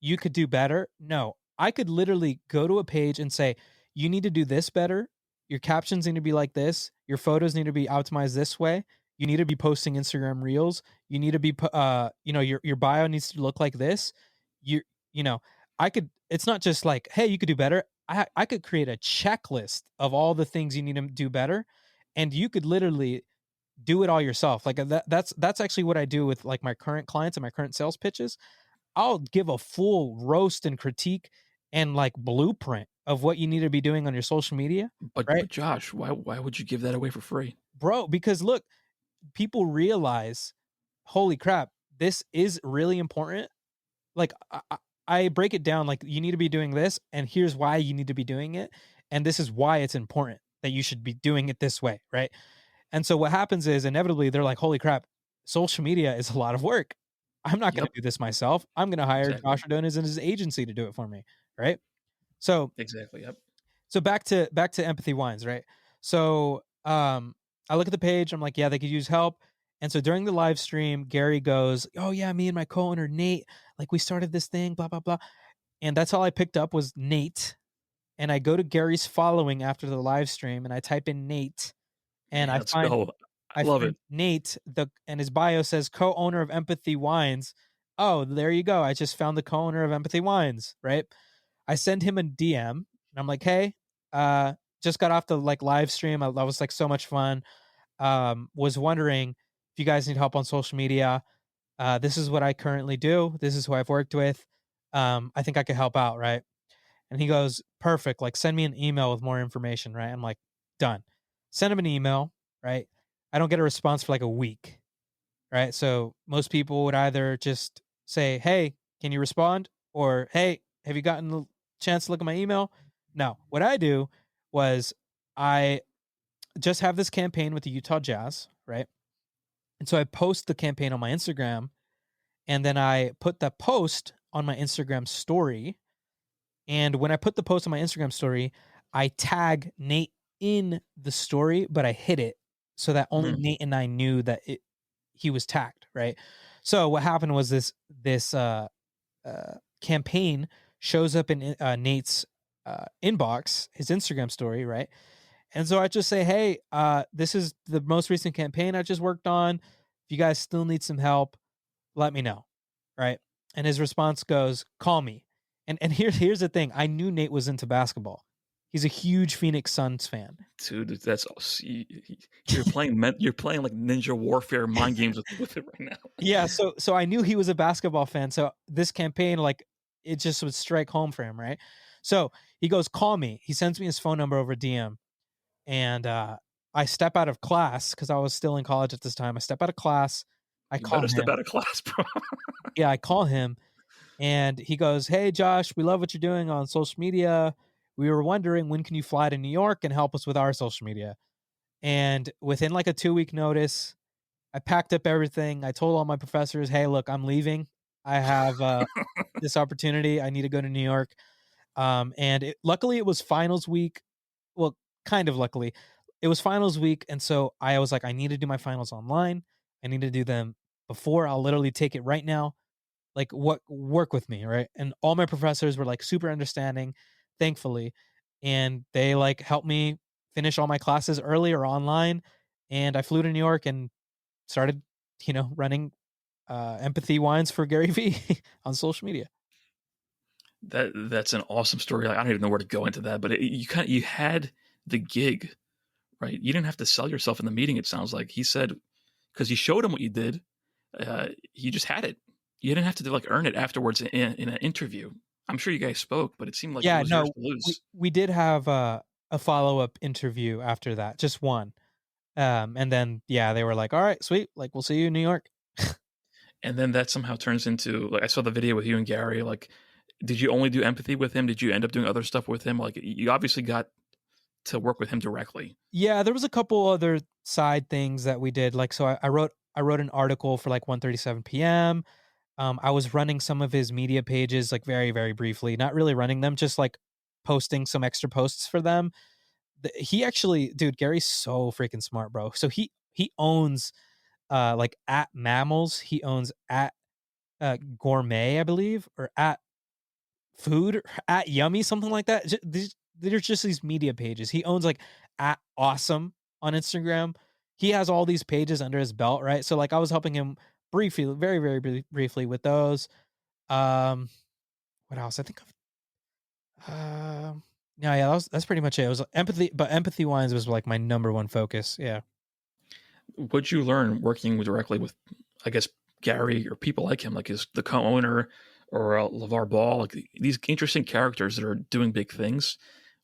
you could do better. No, I could literally go to a page and say, you need to do this better. Your captions need to be like this. Your photos need to be optimized this way. You need to be posting Instagram reels. You need to be, your bio needs to look like this. You, you know, I could, it's not just like, hey, you could do better. I could create a checklist of all the things you need to do better. And you could literally do it all yourself. Like that's actually what I do with like my current clients and my current sales pitches. I'll give a full roast and critique and like blueprint of what you need to be doing on your social media, but right? Josh, why would you give that away for free? Bro, because look, people realize, holy crap, this is really important. Like I break it down like you need to be doing this, and here's why you need to be doing it, and this is why it's important that you should be doing it this way, right? And so what happens is inevitably they're like, holy crap, social media is a lot of work. I'm not going to Yep, do this myself. I'm going to hire exactly, Josh Ordonez and his agency to do it for me, right? So exactly. Yep. so back to Empathy Wines, right? So I look at the page, I'm like, yeah, they could use help. And so during the live stream, Gary goes, oh yeah, me and my co-owner Nate, like we started this thing, blah blah blah. And that's all I picked up was Nate. And I go to Gary's following after the live stream and I type in Nate and Man, I let's find go. I I love find it. Nate, and his bio says co-owner of Empathy Wines. Oh, there you go. I just found the co-owner of Empathy Wines, right? I send him a DM and I'm like, "Hey, uh just got off the like live stream. That was like so much fun. Was wondering if you guys need help on social media. This is what I currently do. This is who I've worked with. I think I could help out, right?" And he goes, "Perfect. Like send me an email with more information," right? I'm like, "Done." Send him an email, right? I don't get a response for like a week, right? So most people would either just say, "Hey, can you respond?" or "Hey, have you gotten a chance to look at my email?" No. What I do was I just have this campaign with the Utah Jazz, right? And so I post the campaign on my Instagram, and then I put the post on my Instagram story. And when I put the post on my Instagram story, I tag Nate in the story, but I hid it so that only Mm. Nate and I knew that he was tagged, right? So what happened was this campaign shows up in Nate's inbox, his Instagram story, right? And so I just say, hey, this is the most recent campaign I just worked on. If you guys still need some help, let me know. Right. And his response goes, call me. And here's the thing. I knew Nate was into basketball. He's a huge Phoenix Suns fan. Dude, that's you're playing you're playing like Ninja Warfare mind games with it right now. Yeah, so I knew he was a basketball fan. So this campaign, like, it just would strike home for him, right? So he goes, call me. He sends me his phone number over DM. And I step out of class because I was still in college at this time. I step out of class. I You call better step him. out of class, bro. Yeah, I call him and he goes, hey, Josh, we love what you're doing on social media. We were wondering, when can you fly to New York and help us with our social media? And within like a 2-week notice, I packed up everything. I told all my professors, hey, look, I'm leaving. I have this opportunity. I need to go to New York. Luckily, it was finals week. Well, kind of luckily. It was finals week. And so I was like, I need to do my finals online. I need to do them before. I'll literally take it right now. Like, what, work with me, right? And all my professors were like super understanding, thankfully. And they like helped me finish all my classes early or online. And I flew to New York and started, running empathy wines for Gary V on social media. That's an awesome story. Like, I don't even know where to go into that, but you had the gig, right? You didn't have to sell yourself in the meeting. It sounds like he said, because you showed him what you did. You just had it. You didn't have to like earn it afterwards in an interview. I'm sure you guys spoke, but it seemed like it Yeah, was yours no, to lose. we did have a follow up interview after that, just one. And then yeah, they were like, "All right, sweet, like we'll see you in New York." And then that somehow turns into, like, I saw the video with you and Gary. Like, did you only do empathy with him? Did you end up doing other stuff with him? Like, you obviously got to work with him directly. Yeah, there was a couple other side things that we did. Like, so I wrote an article for like 1:37 p.m. I was running some of his media pages, like very very briefly, not really running them, just like posting some extra posts for them. He actually, dude, Gary's so freaking smart, bro. So he owns like at mammals. He owns at gourmet, I believe, or at food, or at yummy, something like that. There's just these media pages. He owns like at awesome on Instagram. He has all these pages under his belt, right? So like I was helping him briefly, very very briefly with those. Um, what else? I think yeah, that's pretty much it. It was empathy, but empathy wines was like my number one focus. Yeah. What'd you learn working directly with, I guess, Gary or people like him, like the co-owner or LeVar Ball, like these interesting characters that are doing big things?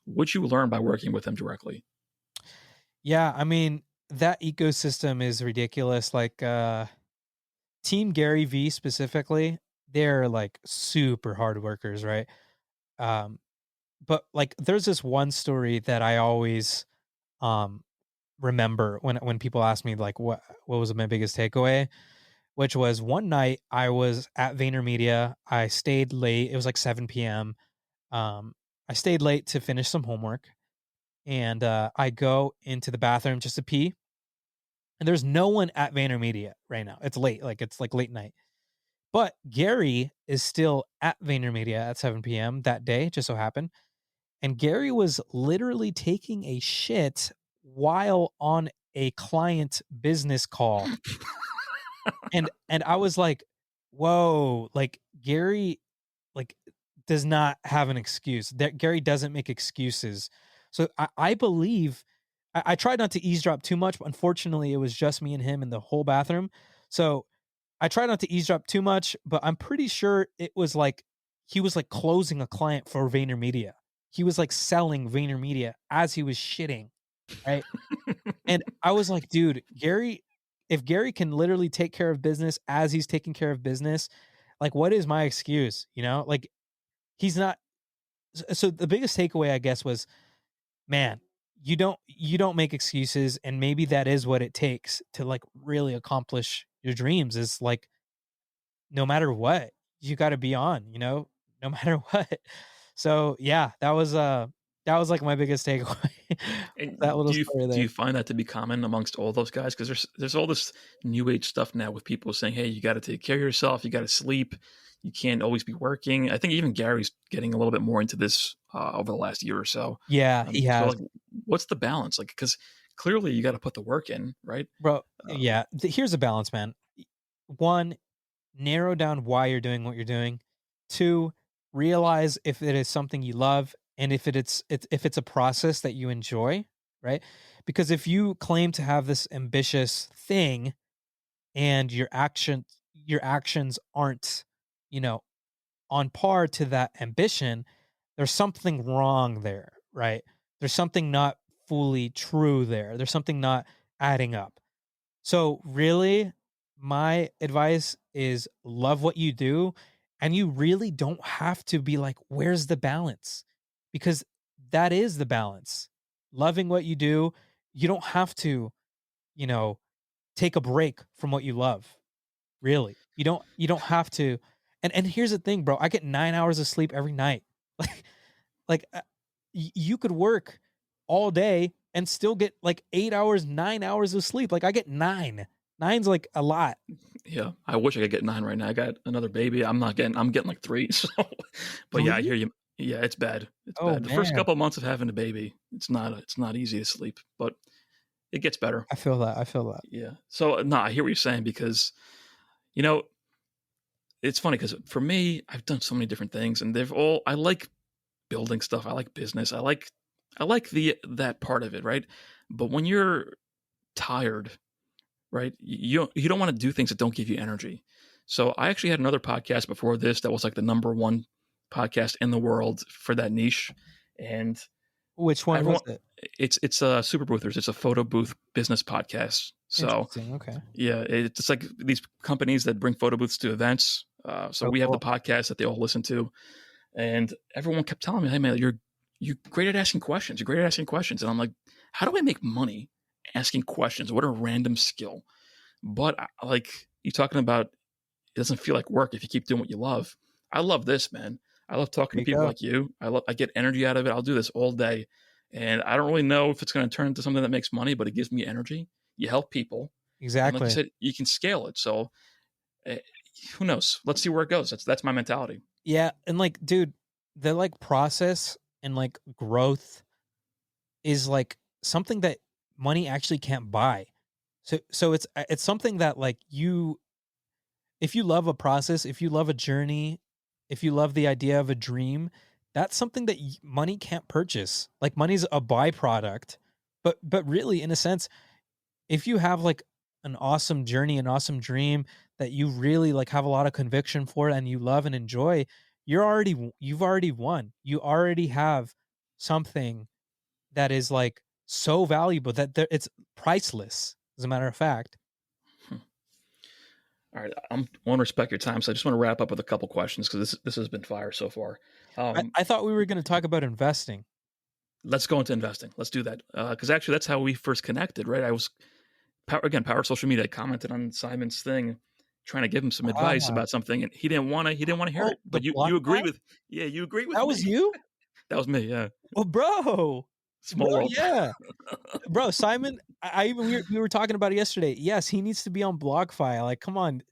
What'd you learn by working with them directly? Yeah, I mean, that ecosystem is ridiculous. Like Team Gary V specifically, they're like super hard workers, right? Um but like there's this one story that I always um remember when people ask me like what was my biggest takeaway, which was one night I was at VaynerMedia. I stayed late. It was like 7 p.m. Um I stayed late to finish some homework and I go into the bathroom just to pee. And there's no one at VaynerMedia right now. It's late, like it's like late night. But Gary is still at VaynerMedia at 7 p.m. that day, just so happened. And Gary was literally taking a shit while on a client business call. And I was like, whoa, like Gary like does not have an excuse. That Gary doesn't make excuses. So I believe I tried not to eavesdrop too much, but unfortunately it was just me and him in the whole bathroom. So I tried not to eavesdrop too much, but I'm pretty sure it was like he was like closing a client for VaynerMedia. He was like selling VaynerMedia as he was shitting, right? And I was like, dude, Gary, if Gary can literally take care of business as he's taking care of business, like what is my excuse? Like he's not. So the biggest takeaway, I guess, was, man, you don't make excuses, and maybe that is what it takes to like really accomplish your dreams. Is like no matter what, you got to be on, no matter what. So yeah, that was like my biggest takeaway. That And little do you story do there. you find that to be common amongst all those guys? Because there's all this new age stuff now with people saying, "Hey, you got to take care of yourself. You got to sleep. You can't always be working." I think even Gary's getting a little bit more into this over the last year or so. Yeah, he So, has. like, what's the balance? Like, because clearly you got to put the work in, right? Bro, Uh, yeah. Here's a balance, man. One, narrow down why you're doing what you're doing. Two, realize if it is something you love and if it's a process that you enjoy, right? Because if you claim to have this ambitious thing and your actions aren't, you know, on par to that ambition, there's something wrong there, right? There's something not fully true there. There's something not adding up. So, really, my advice is love what you do, and you really don't have to be like, where's the balance? Because that is the balance. Loving what you do, you don't have to, you know, take a break from what you love. Really. You don't have to. And here's the thing, bro. I get 9 hours of sleep every night. Like you could work all day and still get like 8 hours, 9 hours of sleep. Like I get 9. Nine's like a lot. yeah, I wish I could get 9 right now. I got another baby. I'm getting like 3. So, but yeah, I 3? hear you. Yeah, it's bad. It's Oh, bad. The first man. couple of months of having a baby, it's not easy to sleep, but it gets better. I feel that. I feel that. Yeah. So no, I hear what you're saying because you know it's funny because for me, I've done so many different things, and they've all. I like building stuff. I like business. I like that part of it, right? But when you're tired, right, you don't want to do things that don't give you energy. So I actually had another podcast before this that was like the number one podcast in the world for that niche, and Which one was everyone, it? it's Super Boothers. It's a photo booth business podcast. So Interesting. Okay. yeah, it's like these companies that bring photo booths to events. So Oh, we have the cool. podcast that they all listen to, and everyone kept telling me, "Hey man, you're great at asking questions. You're great at asking questions." And I'm like, "How do I make money asking questions? What a random skill!" But like you talking about, it doesn't feel like work if you keep doing what you love. I love this, man. I love talking There to you people go. like you. I get energy out of it. I'll do this all day, and I don't really know if it's going to turn into something that makes money, but it gives me energy. You help people, and like you Exactly. said, you can scale it. So uh, who knows? Let's see where it goes. That's my mentality. Yeah, and like, dude, the like process and like growth is like something that money actually can't buy. So it's something that like you if you love a process, if you love a journey, if you love the idea of a dream, that's something that money can't purchase. Like money's a byproduct. But really in a sense, if you have like an awesome journey, an awesome dream that you really like have a lot of conviction for and you love and enjoy, you've already won. You already have something that is like so valuable that it's priceless. As a matter of fact. Hmm. All right, I want to respect your time, so I just want to wrap up with a couple questions because this has been fire so far. I thought we were going to talk about investing. Let's go into investing. Let's do that because actually that's how we first connected, right? I was power social media. I commented on Simon's thing, trying to give him some advice Ah, about something, and he didn't want to hear oh, it. the But you agree BlockFi? with you agree with That was me. you? That was me. Yeah, Oh, bro. Bro, small world. yeah. Bro, Simon, I even we were talking about it yesterday. Yes, he needs to be on BlockFi. Like, come on.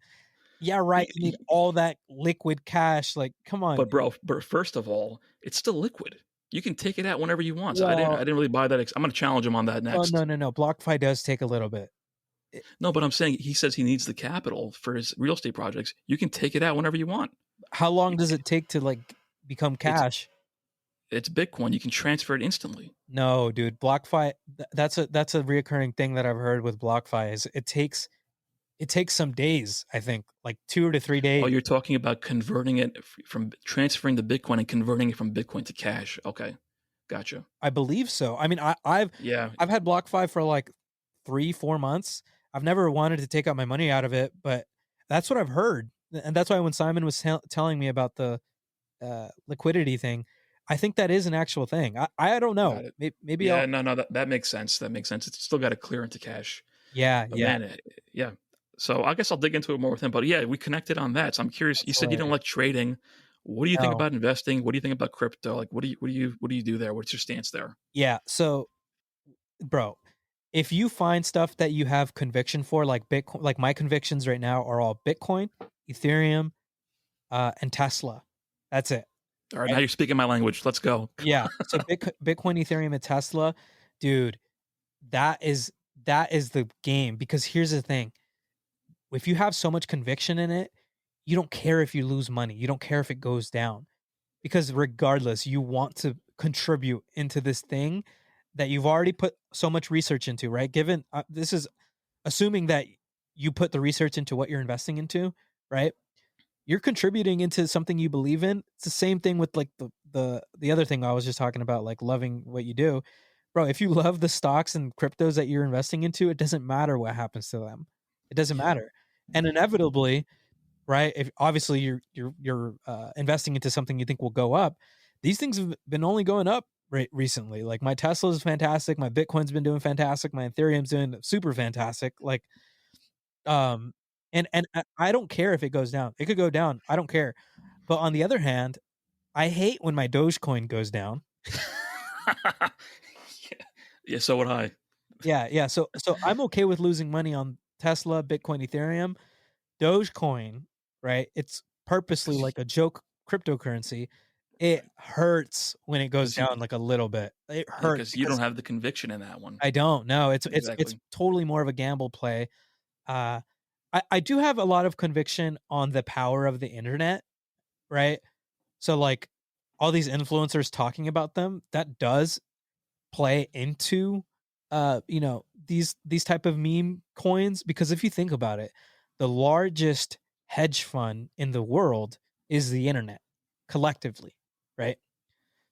Yeah, right. He, You need he, all that liquid cash. Like, come on, but dude. bro, first of all, it's still liquid. You can take it out whenever you want. So I Well, didn't really buy that. I'm going to challenge him on that oh, next. no, no, no. BlockFi does take a little bit. It- No, but I'm saying he says he needs the capital for his real estate projects. You can take it out whenever you want. How long does it take to like become It's cash? it's Bitcoin. You can transfer it instantly. No, dude. BlockFi. That's a reoccurring thing that I've heard with BlockFi is it takes some days. I think like 2 to 3 days. Oh, you're talking about converting it from transferring the Bitcoin and converting it from Bitcoin to cash. Okay, gotcha. I believe so. I mean, I've Yeah, I've had BlockFi for like 3-4 months. I've never wanted to take out my money out of it, but that's what I've heard, and that's why when Simon was telling me about the liquidity thing, I think that is an actual thing. I don't know. got it. Maybe Yeah, I'll. no, that makes sense. That makes sense. It's still got to clear into cash. Yeah, But yeah, man, yeah. So I guess I'll dig into it more with him. But yeah, we connected on that. So I'm curious. You that's said you don't hilarious. like trading. What do you think No, about investing? What do you think about crypto? Like, what do you do there? What's your stance there? yeah. So, bro, if you find stuff that you have conviction for, like Bitcoin, like my convictions right now are all Bitcoin, Ethereum, and Tesla. That's it. All right, now you're speaking my language. Let's go. Yeah. So Bitcoin, Ethereum, and Tesla. Dude, that is the game, because here's the thing. If you have so much conviction in it, you don't care if you lose money. You don't care if it goes down, because regardless, you want to contribute into this thing that you've already put so much research into, right? Given this is assuming that you put the research into what you're investing into, right? You're contributing into something you believe in. It's the same thing with like the other thing I was just talking about, like loving what you do. Bro, if you love the stocks and cryptos that you're investing into, it doesn't matter what happens to them. It doesn't Yeah. matter. And inevitably, right? If obviously you're investing into something you think will go up, these things have been only going up recently. Like my Tesla is fantastic, my Bitcoin's been doing fantastic, my Ethereum's doing super fantastic. Like, um, and I don't care if it goes down. It could go down. I don't care. But on the other hand, I hate when my Dogecoin goes down. yeah. Yeah, so would I. Yeah. So I'm okay with losing money on Tesla, Bitcoin, Ethereum. Dogecoin, right? It's purposely like a joke cryptocurrency. It hurts when it goes Because you, down like a little bit. It yeah, hurts 'cause you don't because have the conviction in that one. I don't know. It's Exactly. totally more of a gamble play. Uh, I do have a lot of conviction on the power of the internet, right? So like all these influencers talking about them, that does play into these type of meme coins, because if you think about it, the largest hedge fund in the world is the internet collectively, right?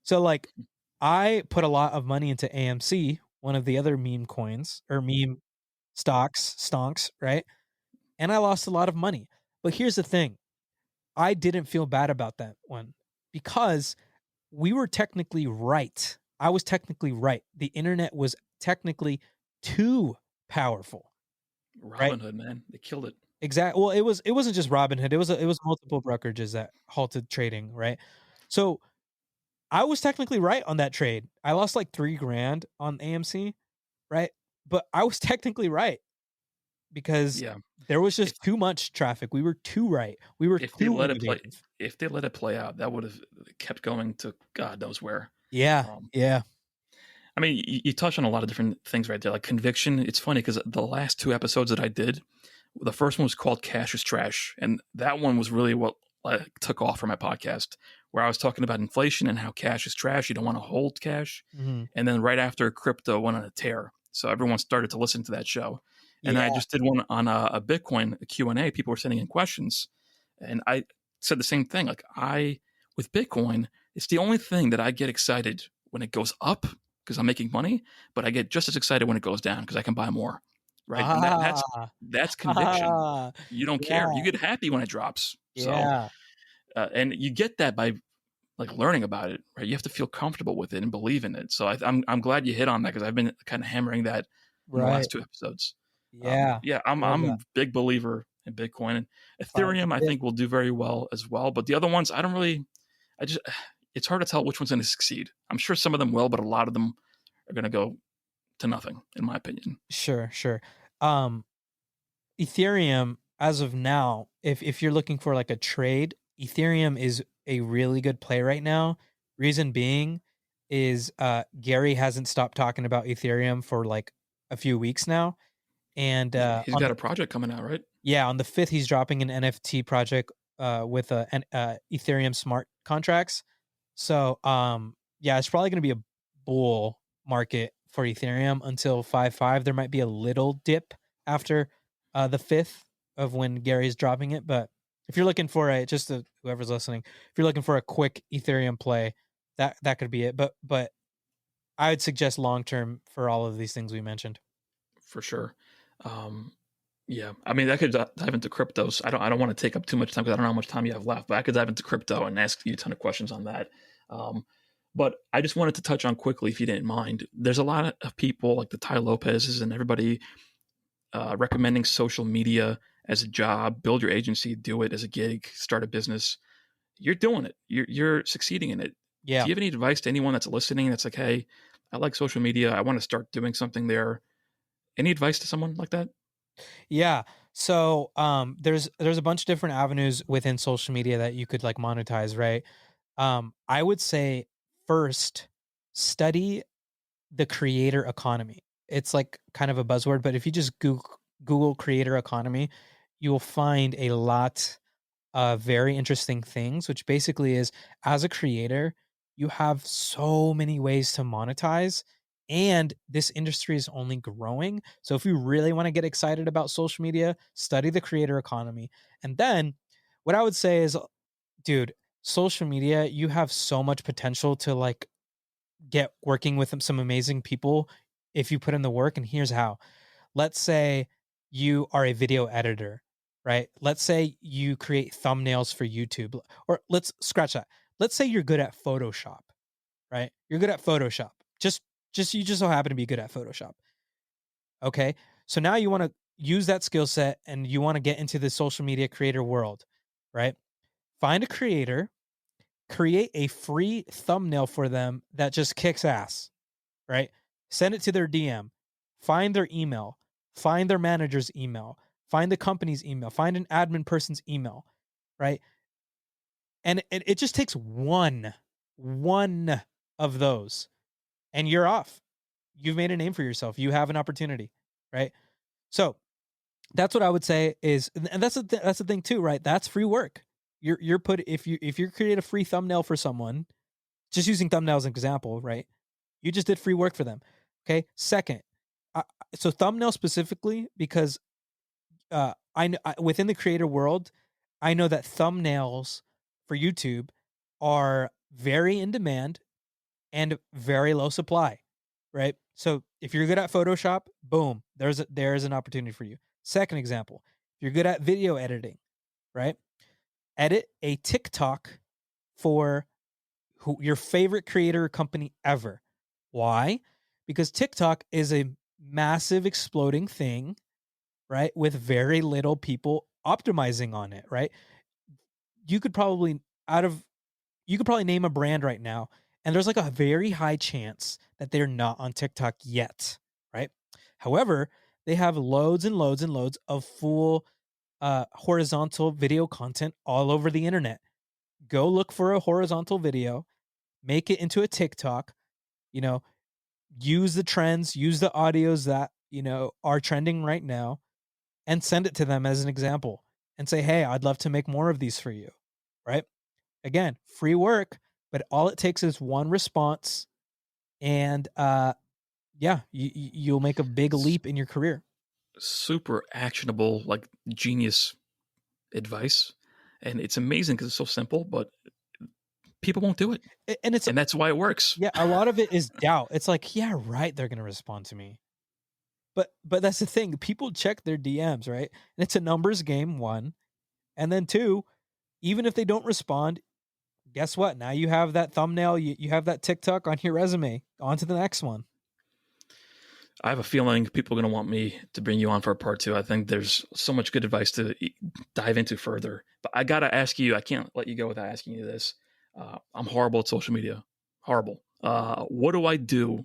So like I put a lot of money into AMC, one of the other meme coins or meme stonks, right? And I lost a lot of money. But here's the thing, I didn't feel bad about that one, because we were technically right. I was technically right. The internet was technically too powerful, right? Robinhood, man, they killed it. Exactly. Well, it wasn't just Robinhood. It was multiple brokerages that halted trading, right? So I was technically right on that trade. I lost like 3 grand on AMC, right? But I was technically right because Yeah. there was If just too much traffic. We were too right. We were if they too let it play innovative. if they let it play out, that would have kept going to God knows where. Yeah. Um, Yeah. I mean, you touch on a lot of different things right there, like conviction. It's funny because the last 2 episodes that I did, the first one was called "Cash is Trash," and that one was really what took off for my podcast, where I was talking about inflation and how cash is trash. You don't want to hold cash. Mhm. And then right after, crypto went on a tear, so everyone started to listen to that show. And I Yeah. just did one on a Bitcoin Q&A. People were sending in questions, and I said the same thing. Like with Bitcoin, it's the only thing that I get excited when it goes up because I'm making money, but I get just as excited when it goes down because I can buy more. Right, and Ah. that's conviction. Ah. You don't care. Yeah. You get happy when it drops. So, Yeah. and you get that by like learning about it. Right, you have to feel comfortable with it and believe in it. So I'm glad you hit on that because I've been kind of hammering that in the Right. last 2 episodes. Yeah. Yeah, I love I'm a that. big believer in Bitcoin and Fight the Ethereum. I bit. think will do very well as well. But the other ones, I don't really. I just it's hard to tell which one's going to succeed. I'm sure some of them will, but a lot of them are going to go to nothing, in my opinion. Sure, sure. Um, Ethereum, as of now, if you're looking for like a trade, Ethereum is a really good play right now. Reason being is Gary hasn't stopped talking about Ethereum for like a few weeks now. And He's got a project coming out, right? on the 5th, he's dropping an NFT project with Ethereum smart contracts. So, yeah, it's probably going to be a bull market for Ethereum until 5.5. There might be a little dip after the 5th of when Gary's dropping it. But if you're looking for whoever's listening, if you're looking for a quick Ethereum play, that could be it. But I would suggest long term for all of these things we mentioned. For sure. Um, yeah, I mean, I could dive into cryptos. I don't want to take up too much time because I don't know how much time you have left. But I could dive into crypto and ask you a ton of questions on that. Um, but I just wanted to touch on quickly, if you didn't mind. There's a lot of people like the Ty Lopez's and everybody recommending social media as a job, build your agency, do it as a gig, start a business. You're doing it. You're succeeding in it. Yeah. Do you have any advice to anyone that's listening that's like, hey, I like social media. I want to start doing something there. Any advice to someone like that? Yeah. So there's a bunch of different avenues within social media that you could like monetize, right? I would say first study the creator economy. It's like kind of a buzzword, but if you just Google creator economy, you will find a lot of very interesting things, which basically is, as a creator, you have so many ways to monetize, and this industry is only growing. So if you really want to get excited about social media, study the creator economy. And then what I would say is, dude, social media, you have so much potential to like get working with some amazing people if you put in the work. And here's how. Let's say you are a video editor, right? Let's say you create thumbnails for YouTube, or let's scratch that. Let's say you're good at Photoshop, right? You're good at Photoshop. Just you just so happen to be good at Photoshop. Okay. So now you want to use that skill set and you want to get into the social media creator world, right? Find a creator, create a free thumbnail for them that just kicks ass, right? Send it to their DM, find their email, find their manager's email, find the company's email, find an admin person's email, right? And it just takes one of those and you're off. You've made a name for yourself. You have an opportunity, right? So that's what I would say is, and that's the thing too, right? That's free work. You're put, if you create a free thumbnail for someone, just using thumbnails as an example, right? You just did free work for them. Okay. Second, so thumbnail specifically, because within the creator world, I know that thumbnails for YouTube are very in demand and very low supply, right? So if you're good at Photoshop, boom, there's an opportunity for you. Second example, if you're good at video editing, right? Edit a TikTok for your favorite creator company ever. Why? Because TikTok is a massive exploding thing, right? With very little people optimizing on it, right? You could probably name a brand right now, and there's like a very high chance that they're not on TikTok yet, right? However, they have loads and loads and loads of full horizontal video content all over the internet. Go look for a horizontal video, make it into a TikTok, you know, use the trends, use the audios that, are trending right now, and send it to them as an example and say, hey, I'd love to make more of these for you, right? Again, free work, but all it takes is one response, and yeah, you'll make a big leap in your career. Super actionable, like genius advice. And it's amazing because it's so simple, but people won't do it. And that's why it works. Yeah, a lot of it is doubt. It's like, yeah, right, they're going to respond to me. But that's the thing. People check their DMs, right? And it's a numbers game, one. And then two, even if they don't respond, guess what? Now you have that thumbnail, you have that TikTok on your resume. On to the next one. I have a feeling people are going to want me to bring you on for a part two. I think there's so much good advice to dive into further. But I got to ask you, I can't let you go without asking you this. I'm horrible at social media. Horrible. What do I do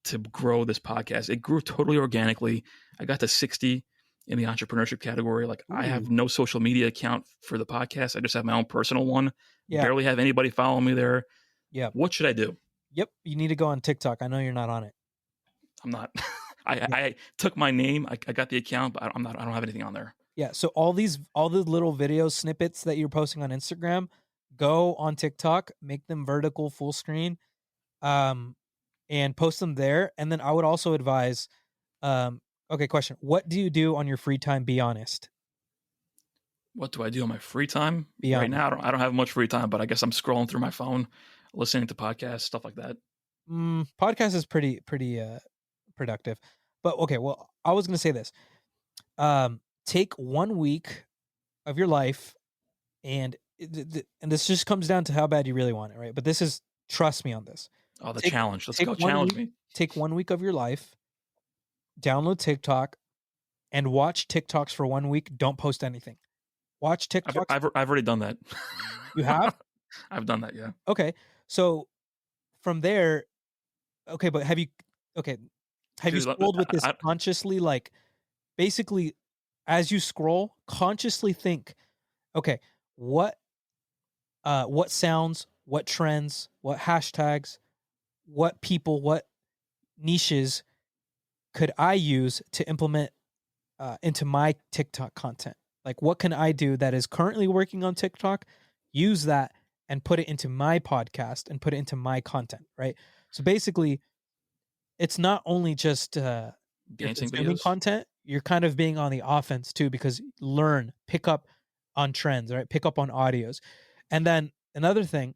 to grow this podcast? It grew totally organically. I got to 60 in the entrepreneurship category. Like, ooh. I have no social media account for the podcast. I just have my own personal one. Yeah. Barely have anybody following me there. Yeah. What should I do? Yep. You need to go on TikTok. I know you're not on it. I'm not. I took my name. I got the account, but I'm not. I don't have anything on there. Yeah. So all the little video snippets that you're posting on Instagram, go on TikTok, make them vertical, full screen, and post them there. And then I would also advise, okay, question. What do you do on your free time? Be honest. What do I do on my free time? Be honest. Right now, I don't have much free time, but I guess I'm scrolling through my phone, listening to podcasts, stuff like that. Podcast is pretty productive. But okay, well, I was going to say this. Take 1 week of your life, and this just comes down to how bad you really want it, right? But this is, trust me on this. Oh, the challenge. Let's go. Challenge me. Take 1 week of your life, download TikTok, and watch TikToks for 1 week. Don't post anything. Watch TikToks. I've already done that. You have? I've done that, yeah. Okay. So from there, okay, but have you scrolled with this consciously? Like, basically, as you scroll, consciously think, okay, what sounds, what trends, what hashtags, what people, what niches could I use to implement into my TikTok content? Like, what can I do that is currently working on TikTok? Use that and put it into my podcast and put it into my content, right? So basically, it's not only just you're Dancing consuming videos. content, you're kind of being on the offense too, because pick up on trends, right? Pick up on audios. And then another thing,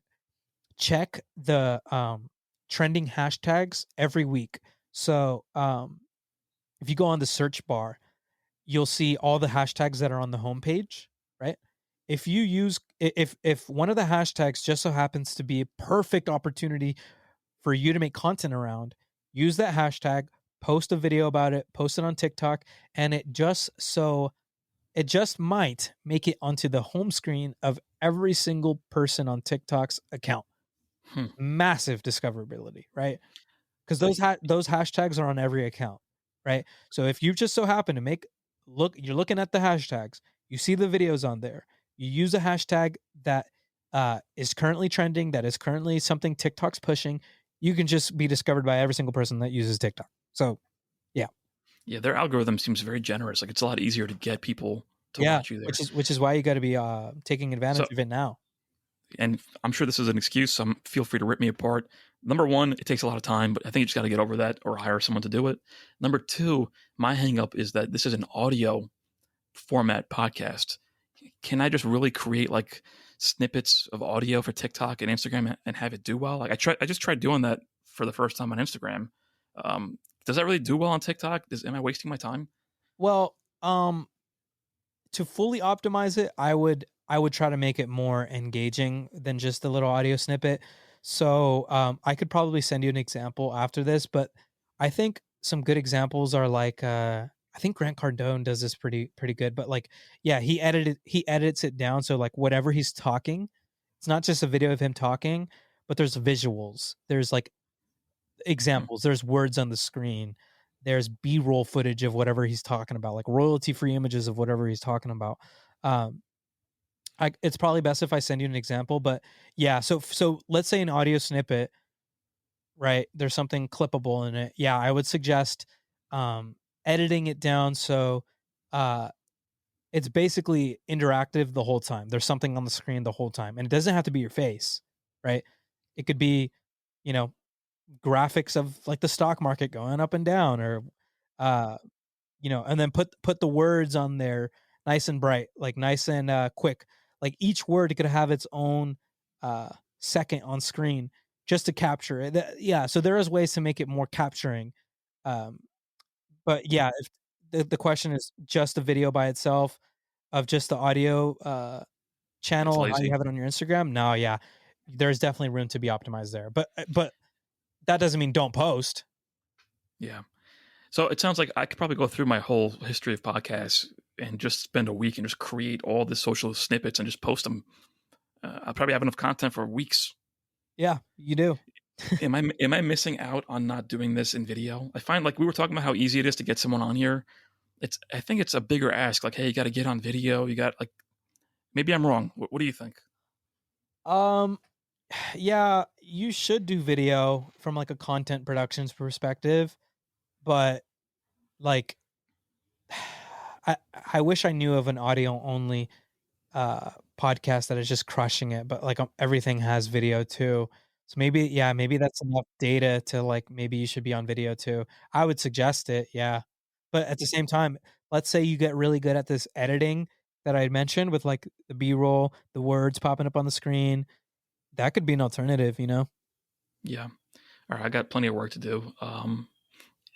check the trending hashtags every week. So if you go on the search bar, you'll see all the hashtags that are on the homepage, right? If you use if one of the hashtags just so happens to be a perfect opportunity for you to make content around, use that hashtag, post a video about it, post it on TikTok, and it just might make it onto the home screen of every single person on TikTok's account. Hmm. Massive discoverability, right? Because So those hashtags are on every account, right? So if you just so happen to you're looking at the hashtags, you see the videos on there, you use a hashtag that is currently trending, that is currently something TikTok's pushing, you can just be discovered by every single person that uses TikTok. So yeah, yeah, their algorithm seems very generous. Like it's a lot easier to get people to yeah, watch you there. which is why you got to be taking advantage So, of it now. and I'm sure this is an excuse. So feel free to rip me apart. Number one, it takes a lot of time, but I think you just got to get over that or hire someone to do it. Number two, my hang up is that this is an audio format podcast. Can I just really create like snippets of audio for TikTok and Instagram and have it do well? Like I just tried doing that for the first time on Instagram. Does that really do well on TikTok? Am I wasting my time? Well, to fully optimize it, I would try to make it more engaging than just a little audio snippet. So I could probably send you an example after this, but I think some good examples are like I think Grant Cardone does this pretty good. But like, yeah, he edits it down so like whatever he's talking, it's not just a video of him talking, but there's visuals, there's like Hmm. examples, there's words on the screen, there's B-roll footage of whatever he's talking about, like royalty-free images of whatever he's talking about. Um, it's probably best if I send you an example, but yeah, so let's say an audio snippet, right? There's something clippable in it. Yeah, I would suggest um, editing it down so uh, it's basically interactive the whole time. There's something on the screen the whole time, and it doesn't have to be your face, right? It could be, you know, graphics of like the stock market going up and down, or uh and then put the words on there nice and bright, like nice and quick, like each word could have its own uh second on screen just to capture it. Yeah, so there is ways to make it more capturing. um but yeah, if the question is just the video by itself of just the audio It's channel, how you lazy. have it on your Instagram, no, yeah, there's definitely room to be optimized there, but that doesn't mean don't post. Yeah. So it sounds like I could probably go through my whole history of podcasts and just spend a week and just create all the social snippets and just post them. I'll probably have enough content for weeks. Yeah, you do. Am I missing out on not doing this in video? I find like we were talking about how easy it is to get someone on here. I think it's a bigger ask. Like, hey, you got to get on video. You got like maybe I'm wrong. What do you think? Um, yeah, you should do video from like a content productions perspective, but like I wish I knew of an audio only podcast that is just crushing it, but like everything has video too. So maybe, yeah, maybe that's enough data to like maybe you should be on video too. I would suggest it, yeah. But at the same time, let's say you get really good at this editing that I mentioned with like the B-roll, the words popping up on the screen. That could be an alternative, you know? Yeah. All right, I got plenty of work to do.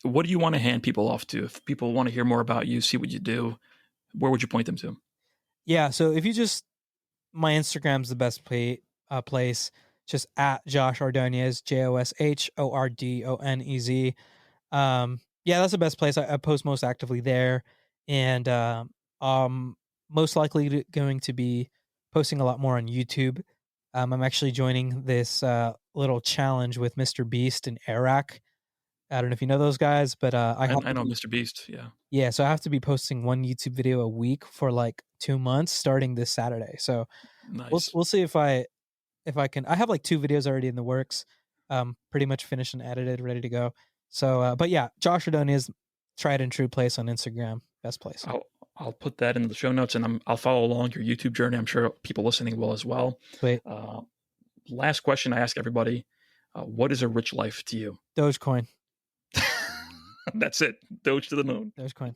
What do you want to hand people off to? If people want to hear more about you, see what you do, where would you point them to? Yeah, so if you just my Instagram's the best place, just at Josh Ordonez, JOSHORDONEZ. Yeah, that's the best place. I post most actively there, and um, most likely going to be posting a lot more on YouTube. I'm actually joining this little challenge with Mr. Beast and Eric. I don't know if you know those guys, but I have I to know be, Mr. Beast. Yeah, yeah, so I have to be posting one YouTube video a week for like 2 months, starting this Saturday. So nice. we'll see if I can. I have like 2 videos already in the works, pretty much finished and edited, ready to go. So, but yeah, Josh Ordonez, tried and true place on Instagram. Best place. I'll put that in the show notes, and I'll follow along your YouTube journey. I'm sure people listening will as well. Sweet. Last question I ask everybody: what is a rich life to you? Dogecoin. That's it. Doge to the moon. Dogecoin.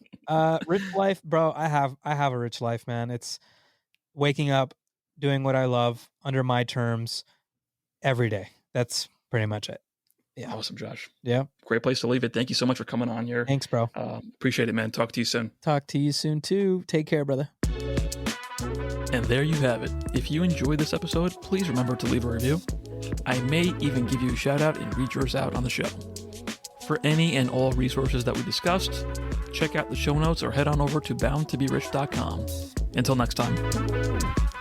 Rich life, bro. I have a rich life, man. It's waking up, doing what I love under my terms every day. That's pretty much it. Yeah. Awesome, Josh. Yeah. Great place to leave it. Thank you so much for coming on here. Thanks, bro. Appreciate it, man. Talk to you soon. Talk to you soon too. Take care, brother. And there you have it. If you enjoyed this episode, please remember to leave a review. I may even give you a shout out and read yours out on the show. For any and all resources that we discussed, check out the show notes or head on over to boundtoberich.com. Until next time.